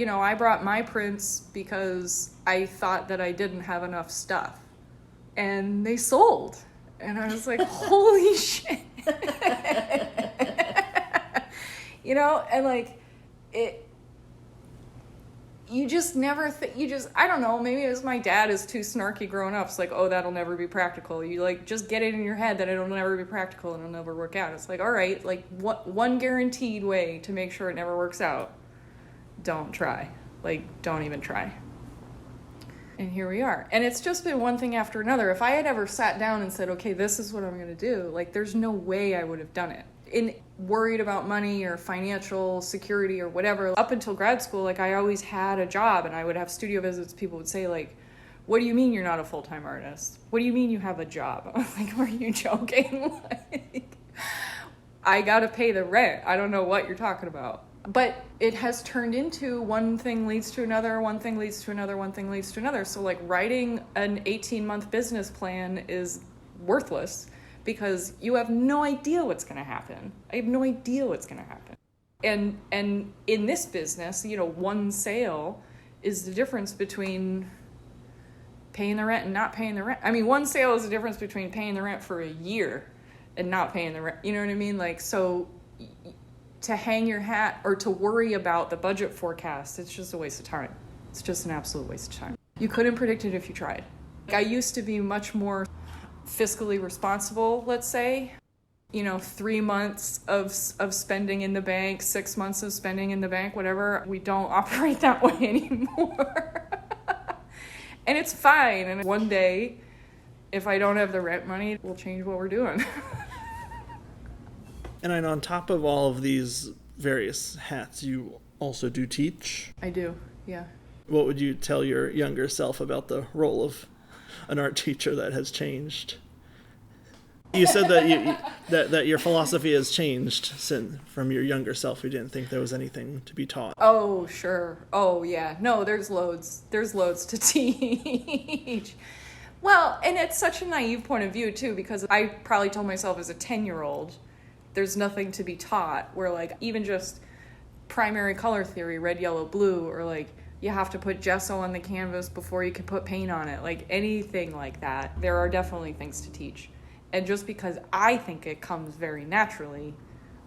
my prints because I thought that I didn't have enough stuff, and they sold, and I was like, holy shit. And like you just never I don't know, maybe it was my dad is too snarky growing up. It's like, oh, that'll never be practical. You like just get it in your head that it'll never be practical and it'll never work out. It's like, all right, like what one guaranteed way to make sure it never works out? Don't try. Like, don't even try. And here we are. And it's just been one thing after another. If I had ever sat down and said, okay, this is what I'm going to do, like, there's no way I would have done it. Worried about money or financial security or whatever. Up until grad school, like, I always had a job, and I would have studio visits. People would say, like, what do you mean you're not a full-time artist? What do you mean you have a job? I'm like, are you joking? Like, I gotta pay the rent. I don't know what you're talking about. But it has turned into one thing leads to another, one thing leads to another, one thing leads to another. So, like, writing an 18-month business plan is worthless, because you have no idea what's going to happen. I have no idea what's going to happen. And in this business, one sale is the difference between paying the rent and not paying the rent. One sale is the difference between paying the rent for a year and not paying the rent. You know what I mean? Like, so to hang your hat or to worry about the budget forecast, it's just a waste of time. It's just an absolute waste of time. You couldn't predict it if you tried. I used to be much more fiscally responsible, let's say. 3 months of spending in the bank, 6 months of spending in the bank, whatever. We don't operate that way anymore. And it's fine. And one day, if I don't have the rent money, we'll change what we're doing. And then on top of all of these various hats, you also do teach? I do, yeah. What would you tell your younger self about the role of an art teacher that has changed? You said that that your philosophy has changed from your younger self. You didn't think there was anything to be taught. Oh, sure. Oh, yeah. No, there's loads. There's loads to teach. Well, and it's such a naive point of view, too, because I probably told myself as a 10-year-old, there's nothing to be taught. Where, like, even just primary color theory, red, yellow, blue, or, like, you have to put gesso on the canvas before you can put paint on it. Like, anything like that, there are definitely things to teach. And just because I think it comes very naturally,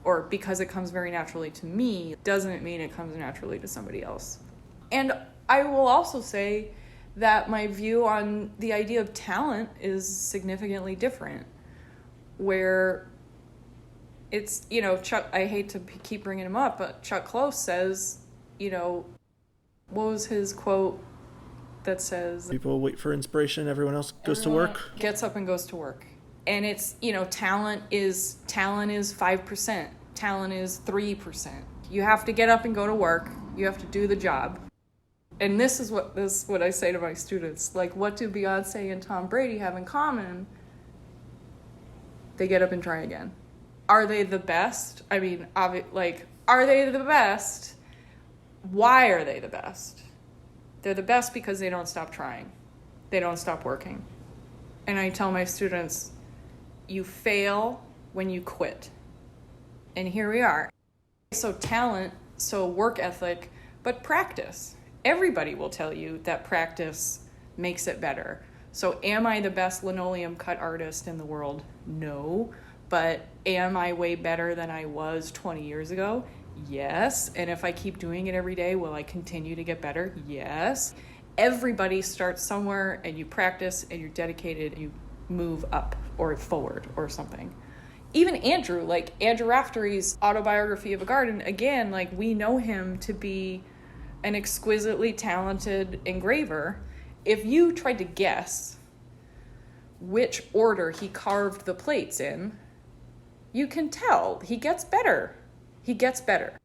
or because it comes very naturally to me, doesn't mean it comes naturally to somebody else. And I will also say that my view on the idea of talent is significantly different. Where it's, Chuck, I hate to keep bringing him up, but Chuck Close says, what was his quote that says, people wait for inspiration, everyone else goes to work? Gets up and goes to work. And it's, talent is 5%. Talent is 3%. You have to get up and go to work. You have to do the job. And this is what I say to my students. Like, what do Beyonce and Tom Brady have in common? They get up and try again. Are they the best? I mean, are they the best? Why are they the best? They're the best because they don't stop trying. They don't stop working. And I tell my students, you fail when you quit. And here we are. So talent, so work ethic, but practice. Everybody will tell you that practice makes it better. So am I the best linoleum cut artist in the world? No. But am I way better than I was 20 years ago? Yes. And if I keep doing it every day, will I continue to get better? Yes. Everybody starts somewhere, and you practice, and you're dedicated, and you move up or forward or something. Even Andrew Raftery's Autobiography of a Garden, again, like, we know him to be an exquisitely talented engraver. If you tried to guess which order he carved the plates in, you can tell he gets better. He gets better.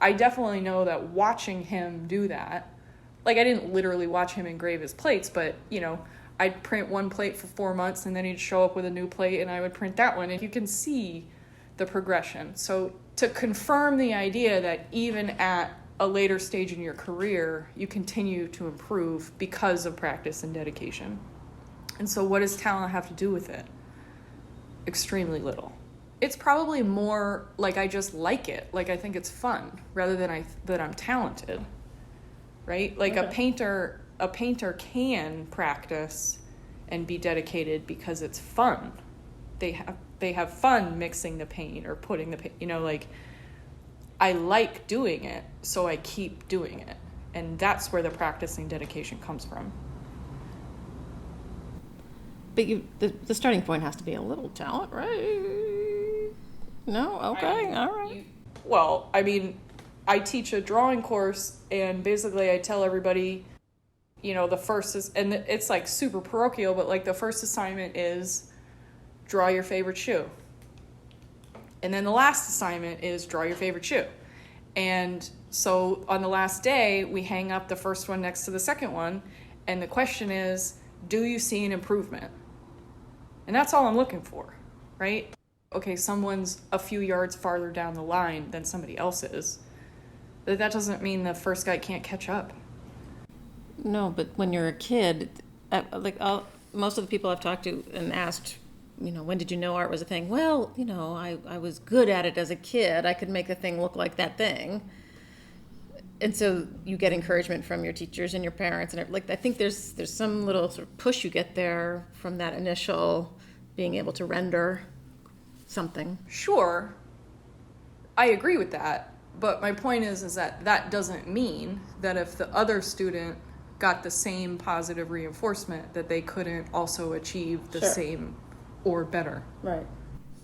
I definitely know that watching him do that, like, I didn't literally watch him engrave his plates, but, I'd print one plate for 4 months, and then he'd show up with a new plate, and I would print that one, and you can see the progression. So to confirm the idea that even at a later stage in your career, you continue to improve because of practice and dedication. And so what does talent have to do with it? Extremely little. It's probably more like I just like it, like I think it's fun, rather than that I'm talented, right? Like, Okay. A painter can practice and be dedicated because it's fun. They have fun mixing the paint or putting the paint, I like doing it, so I keep doing it. And that's where the practicing dedication comes from. But the starting point has to be a little talent, right? No? Okay, all right. Well, I mean, I teach a drawing course, and basically I tell everybody, the first is, and it's like super parochial, but like the first assignment is draw your favorite shoe. And then the last assignment is draw your favorite shoe. And so on the last day, we hang up the first one next to the second one. And the question is, do you see an improvement? And that's all I'm looking for, right? Okay, someone's a few yards farther down the line than somebody else is. But that doesn't mean the first guy can't catch up. No, but when you're a kid, most of the people I've talked to and asked, when did you know art was a thing? Well, I was good at it as a kid. I could make the thing look like that thing. And so you get encouragement from your teachers and your parents, and I think there's some little sort of push you get there from that initial being able to render something. Sure, I agree with that, but my point is that doesn't mean that if the other student got the same positive reinforcement, that they couldn't also achieve the Sure. same or better. Right.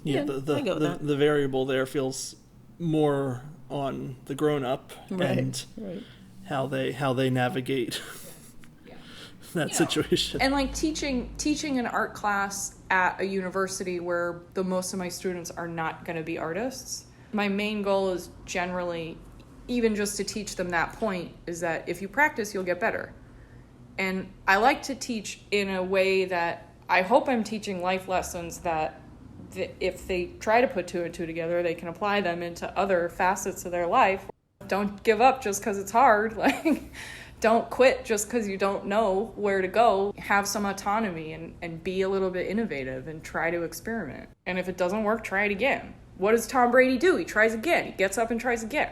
Yeah, I go with that. the variable there feels more on the grown up and how they navigate that situation. And like teaching an art class at a university where the most of my students are not going to be artists. My main goal is generally, even just to teach them that point, is that if you practice, you'll get better. And I like to teach in a way that I hope I'm teaching life lessons that if they try to put 2 and 2 together, they can apply them into other facets of their life. Don't give up just because it's hard. Like, don't quit just because you don't know where to go. Have some autonomy and be a little bit innovative and try to experiment. And if it doesn't work, try it again. What does Tom Brady do? He tries again. He gets up and tries again.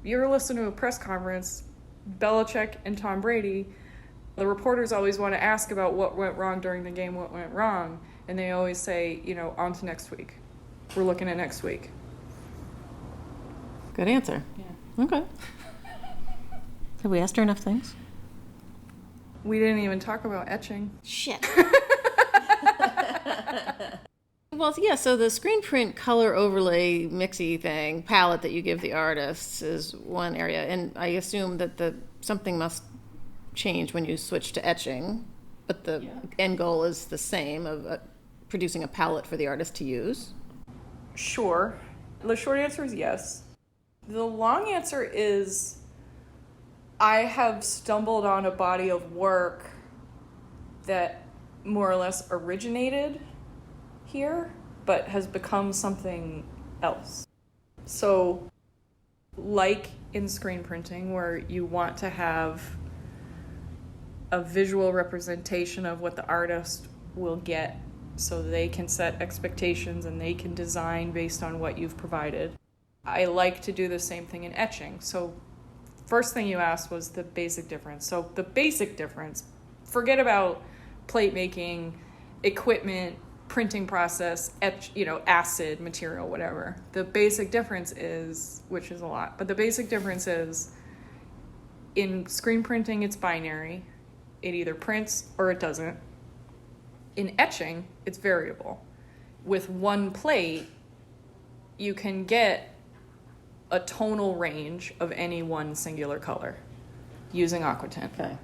You ever listen to a press conference, Belichick and Tom Brady, the reporters always want to ask about what went wrong during the game, what went wrong. And they always say, on to next week. We're looking at next week. Good answer. Yeah. Okay. Have we asked her enough things? We didn't even talk about etching. Shit. Well, yeah, so the screenprint color overlay mixy thing, palette that you give the artists is one area. And I assume that something must change when you switch to etching, but the end goal is the same of producing a palette for the artist to use. Sure. The short answer is yes. The long answer is I have stumbled on a body of work that more or less originated here, but has become something else. So, like in screen printing, where you want to have a visual representation of what the artist will get so they can set expectations and they can design based on what you've provided. I like to do the same thing in etching. So first thing you asked was the basic difference. So the basic difference, forget about plate making, equipment, printing process, acid, material, whatever. The basic difference is, which is a lot, but the basic difference is in screen printing, it's binary. It either prints or it doesn't. In etching, it's variable. With one plate, you can get a tonal range of any one singular color using aquatint. Okay.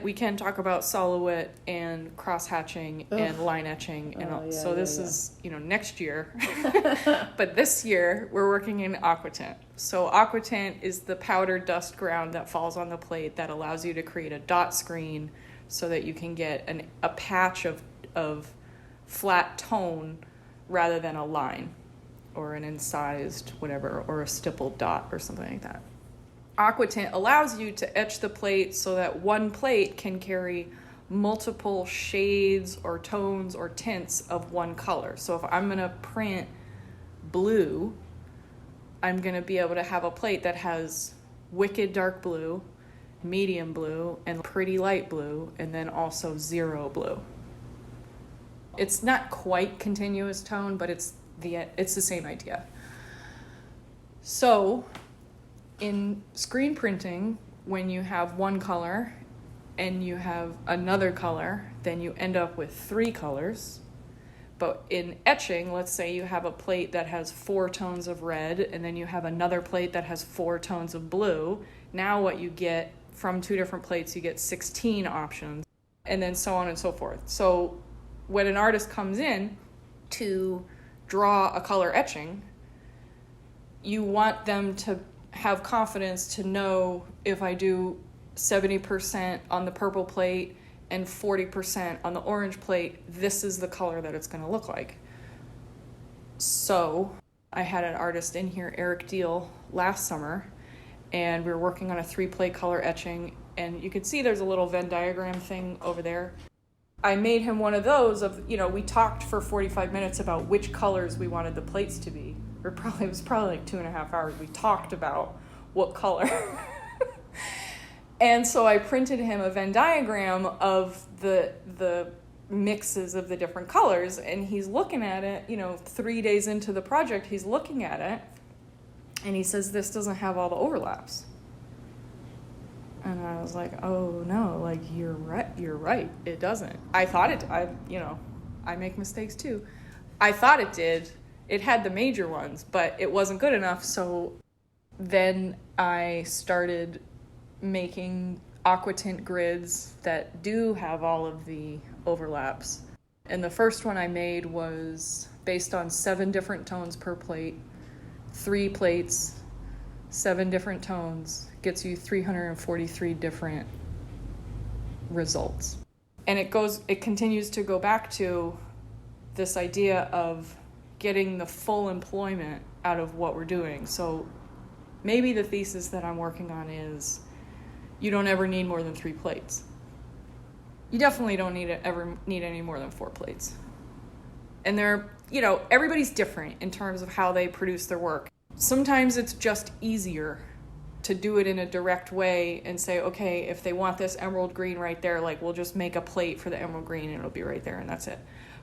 We can talk about silhouette and cross hatching and line etching, and this is next year. But this year we're working in aquatint. So aquatint is the powder dust ground that falls on the plate that allows you to create a dot screen so that you can get a patch of flat tone rather than a line or an incised whatever or a stippled dot or something like that. Aquatint allows you to etch the plate so that one plate can carry multiple shades or tones or tints of one color. So if I'm going to print blue, I'm going to be able to have a plate that has wicked dark blue, medium blue, and pretty light blue, and then also zero blue. It's not quite continuous tone, but it's the same idea. So in screen printing, when you have one color and you have another color, then you end up with 3 colors. But in etching, let's say you have a plate that has 4 tones of red, and then you have another plate that has 4 tones of blue. Now what you get from 2 different plates, you get 16 options, and then so on and so forth. So when an artist comes in to draw a color etching, you want them to have confidence to know if I do 70% on the purple plate and 40% on the orange plate, this is the color that it's going to look like. So I had an artist in here, Eric Deal, last summer, and we were working on a 3-plate color etching, and you could see there's a little Venn diagram thing over there. I made him one of those we talked for 45 minutes about which colors we wanted the plates to be. It was probably like 2.5 hours. We talked about what color. And so I printed him a Venn diagram of the mixes of the different colors, and he's looking at it, 3 days into the project, he's looking at it, and he says, this doesn't have all the overlaps. And I was like, oh no, you're right, it doesn't. I thought I make mistakes too. I thought it did. It had the major ones, but it wasn't good enough. So then I started making aquatint grids that do have all of the overlaps. And the first one I made was based on 7 different tones per plate, 3 plates, 7 different tones, gets you 343 different results. And it continues to go back to this idea of getting the full employment out of what we're doing. So maybe the thesis that I'm working on is you don't ever need more than 3 plates. You definitely don't ever need any more than 4 plates. And everybody's different in terms of how they produce their work. Sometimes it's just easier to do it in a direct way and say, okay, if they want this emerald green right there, like we'll just make a plate for the emerald green and it'll be right there and that's it.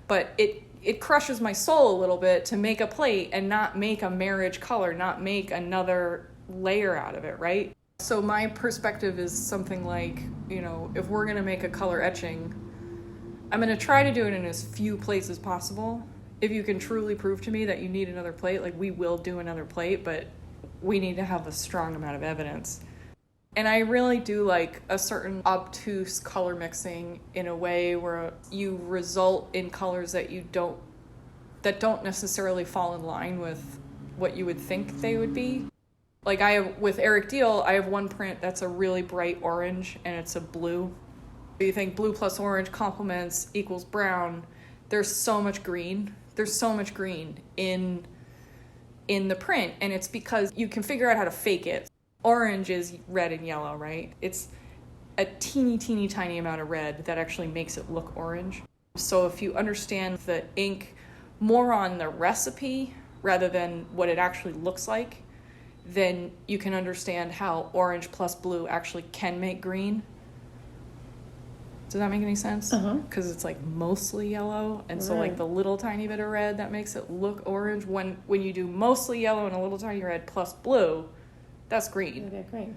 But it crushes my soul a little bit to make a plate and not make a marriage color, not make another layer out of it, right? So my perspective is something like, if we're going to make a color etching, I'm going to try to do it in as few plates as possible. If you can truly prove to me that you need another plate, like we will do another plate, but we need to have a strong amount of evidence. And I really do like a certain obtuse color mixing in a way where you result in colors that don't necessarily fall in line with what you would think they would be. Like with Eric Deal, I have one print that's a really bright orange and it's a blue. You think blue plus orange complements equals brown. There's so much green. There's so much green in the print, and it's because you can figure out how to fake it. Orange is red and yellow, right? It's a teeny tiny amount of red that actually makes it look orange. So if you understand the ink more on the recipe rather than what it actually looks like, then you can understand how orange plus blue actually can make green. Does that make any sense? Because it's like mostly yellow, and so like the little tiny bit of red that makes it look orange. When you do mostly yellow and a little tiny red plus blue, that's green. Okay, great.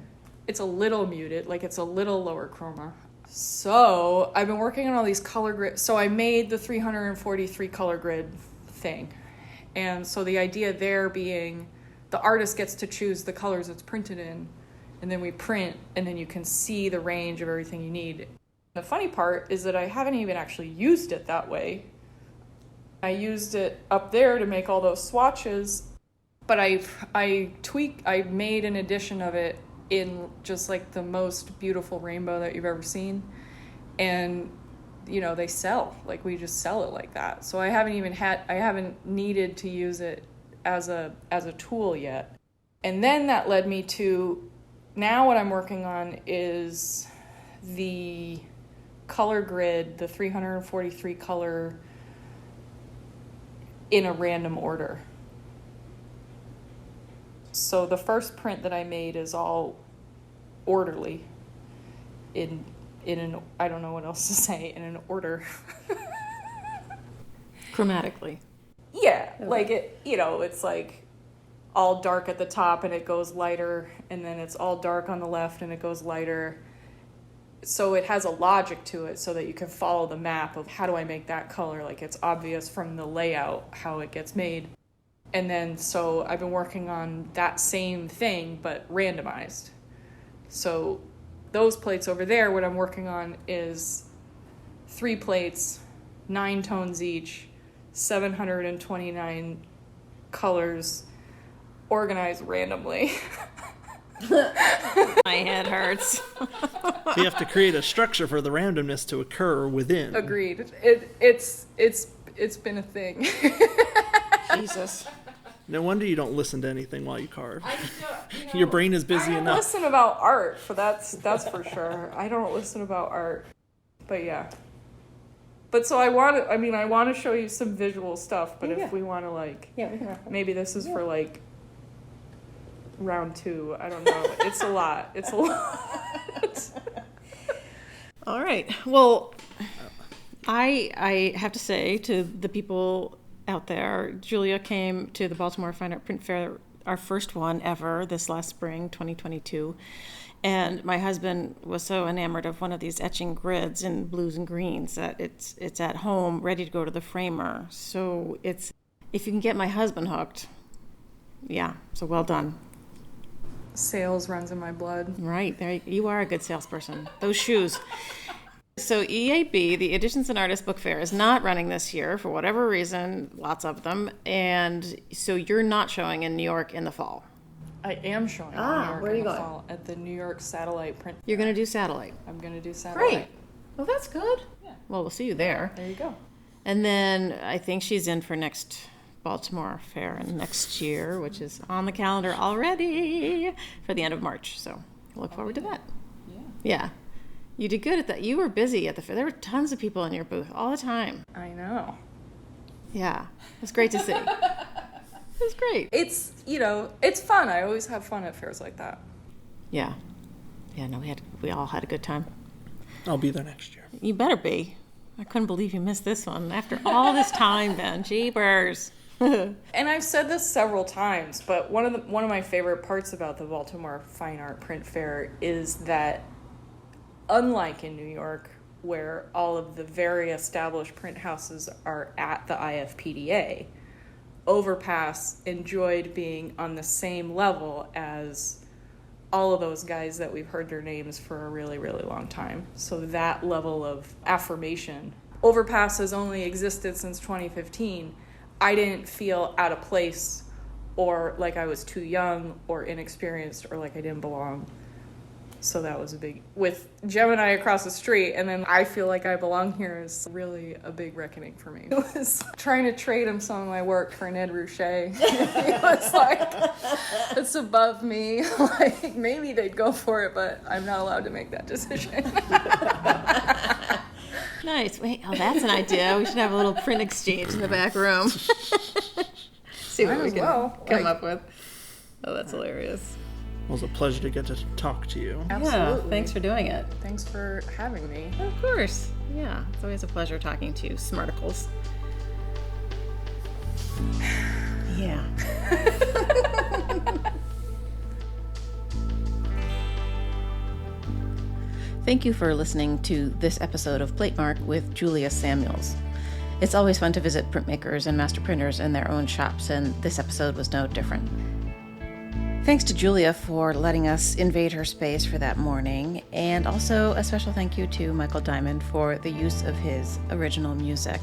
It's a little muted, like it's a little lower chroma. So I've been working on all these color grids. So I made the 343 color grid thing, and so the idea there being the artist gets to choose the colors it's printed in, and then we print, and then you can see the range of everything you need. The funny part is that I haven't even actually used it that way. I used it up there to make all those swatches, but I made an edition of it in just like the most beautiful rainbow that you've ever seen. And, they sell, like we just sell it like that. So I haven't needed to use it as a tool yet. And then that led me to, now what I'm working on is the color grid, the 343 color in a random order. So the first print that I made is all orderly in an, I don't know what else to say, in an order. Chromatically. Yeah, Okay. like it's like all dark at the top and it goes lighter, and then it's all dark on the left and it goes lighter. So it has a logic to it so that you can follow the map of how do I make that color? Like it's obvious from the layout how it gets made. And then so I've been working on that same thing but randomized. So those plates over there, what I'm working on is 3 plates, 9 tones each, 729 colors organized randomly. My head hurts. You have to create a structure for the randomness to occur within. Agreed. It's been a thing. Jesus. No wonder you don't listen to anything while you carve. Your brain is busy I don't enough. listen about art, that's for sure. I don't listen about art, but yeah. But so I want to show you some visual stuff, but Yeah. if we want to like, Yeah, we can wrap up. maybe this is for like round 2. I don't know. It's a lot. It's a lot. All right. Well, I have to say to the people out there, Julia came to the Baltimore Fine Art Print Fair, our first one ever, this last spring, 2022. And my husband was so enamored of one of these etching grids in blues and greens that it's at home, ready to go to the framer. So it's if you can get my husband hooked, yeah, so well done. Sales runs in my blood. Right, there you are, a good salesperson. Those shoes. So EAB, the Editions and Artists Book Fair, is not running this year for whatever reason, lots of them, and so you're not showing in New York in the fall. I am showing in New York where are in you the going? fall at the New York Satellite Print. You're going to do satellite. I'm going to do Satellite. Great. Well, that's good. Yeah. Well, we'll see you there. There you go. And then I think she's in for next Baltimore Fair and next year, which is on the calendar already for the end of March. So I look forward to that. Yeah. Yeah. You did good at that. You were busy at the fair. There were tons of people in your booth all the time. I know. Yeah. It was great to see. It was great. It's, it's fun. I always have fun at fairs like that. Yeah. Yeah, no, we all had a good time. I'll be there next year. You better be. I couldn't believe you missed this one after all this time, Ben. Jeepers. And I've said this several times, but one of my favorite parts about the Baltimore Fine Art Print Fair is that, unlike in New York, where all of the very established print houses are at the IFPDA, Overpass enjoyed being on the same level as all of those guys that we've heard their names for a really, really long time. So that level of affirmation. Overpass has only existed since 2015. I didn't feel out of place or like I was too young or inexperienced or like I didn't belong. So that was a big, with Gemini across the street, and then I feel like I belong here is really a big reckoning for me. It was trying to trade him some of my work for an Ed Ruscha. It was like, it's above me. Like, maybe they'd go for it, but I'm not allowed to make that decision. Nice. Wait, that's an idea. We should have a little print exchange in the back room. See what we can come up with. Oh, that's hilarious. It was a pleasure to get to talk to you. Absolutely. Yeah, thanks for doing it. Thanks for having me. Of course. Yeah, it's always a pleasure talking to you, smarticles. Yeah. Thank you for listening to this episode of Platemark with Julia Samuels. It's always fun to visit printmakers and master printers in their own shops, and this episode was no different. Thanks to Julia for letting us invade her space for that morning, and also a special thank you to Michael Diamond for the use of his original music.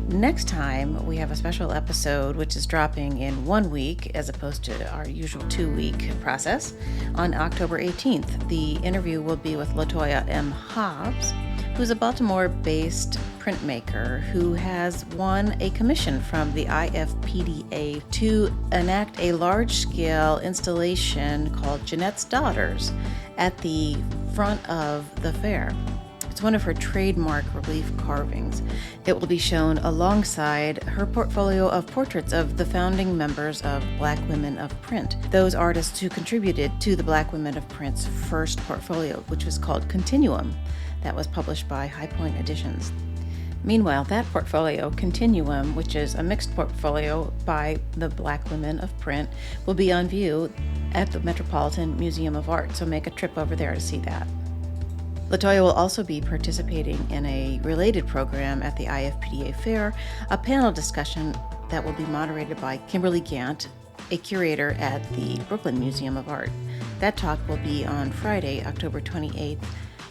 Next time, we have a special episode which is dropping in 1 week as opposed to our usual 2-week process. On October 18th, the interview will be with Latoya M. Hobbs, who's a Baltimore-based printmaker who has won a commission from the IFPDA to enact a large-scale installation called Jeanette's Daughters at the front of the fair. It's one of her trademark relief carvings. It will be shown alongside her portfolio of portraits of the founding members of Black Women of Print, those artists who contributed to the Black Women of Print's first portfolio, which was called Continuum. That was published by High Point Editions. Meanwhile, that portfolio, Continuum, which is a mixed portfolio by the Black Women of Print, will be on view at the Metropolitan Museum of Art, so make a trip over there to see that. Latoya will also be participating in a related program at the IFPDA Fair, a panel discussion that will be moderated by Kimberly Gant, a curator at the Brooklyn Museum of Art. That talk will be on Friday, October 28th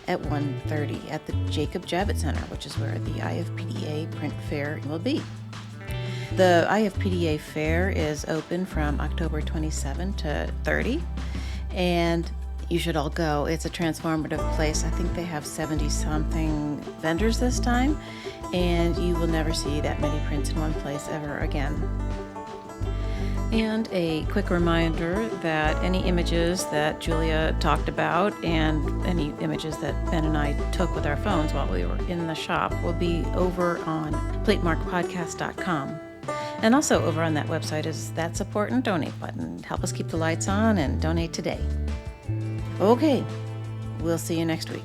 at 1:30 at the Jacob Javits Center, which is where the IFPDA Print Fair will be. The IFPDA Fair is open from October 27 to 30, and you should all go. It's a transformative place. I think they have 70-something vendors this time, and you will never see that many prints in one place ever again. And a quick reminder that any images that Julia talked about and any images that Ben and I took with our phones while we were in the shop will be over on platemarkpodcast.com. And also over on that website is that support and donate button. Help us keep the lights on and donate today. Okay, we'll see you next week.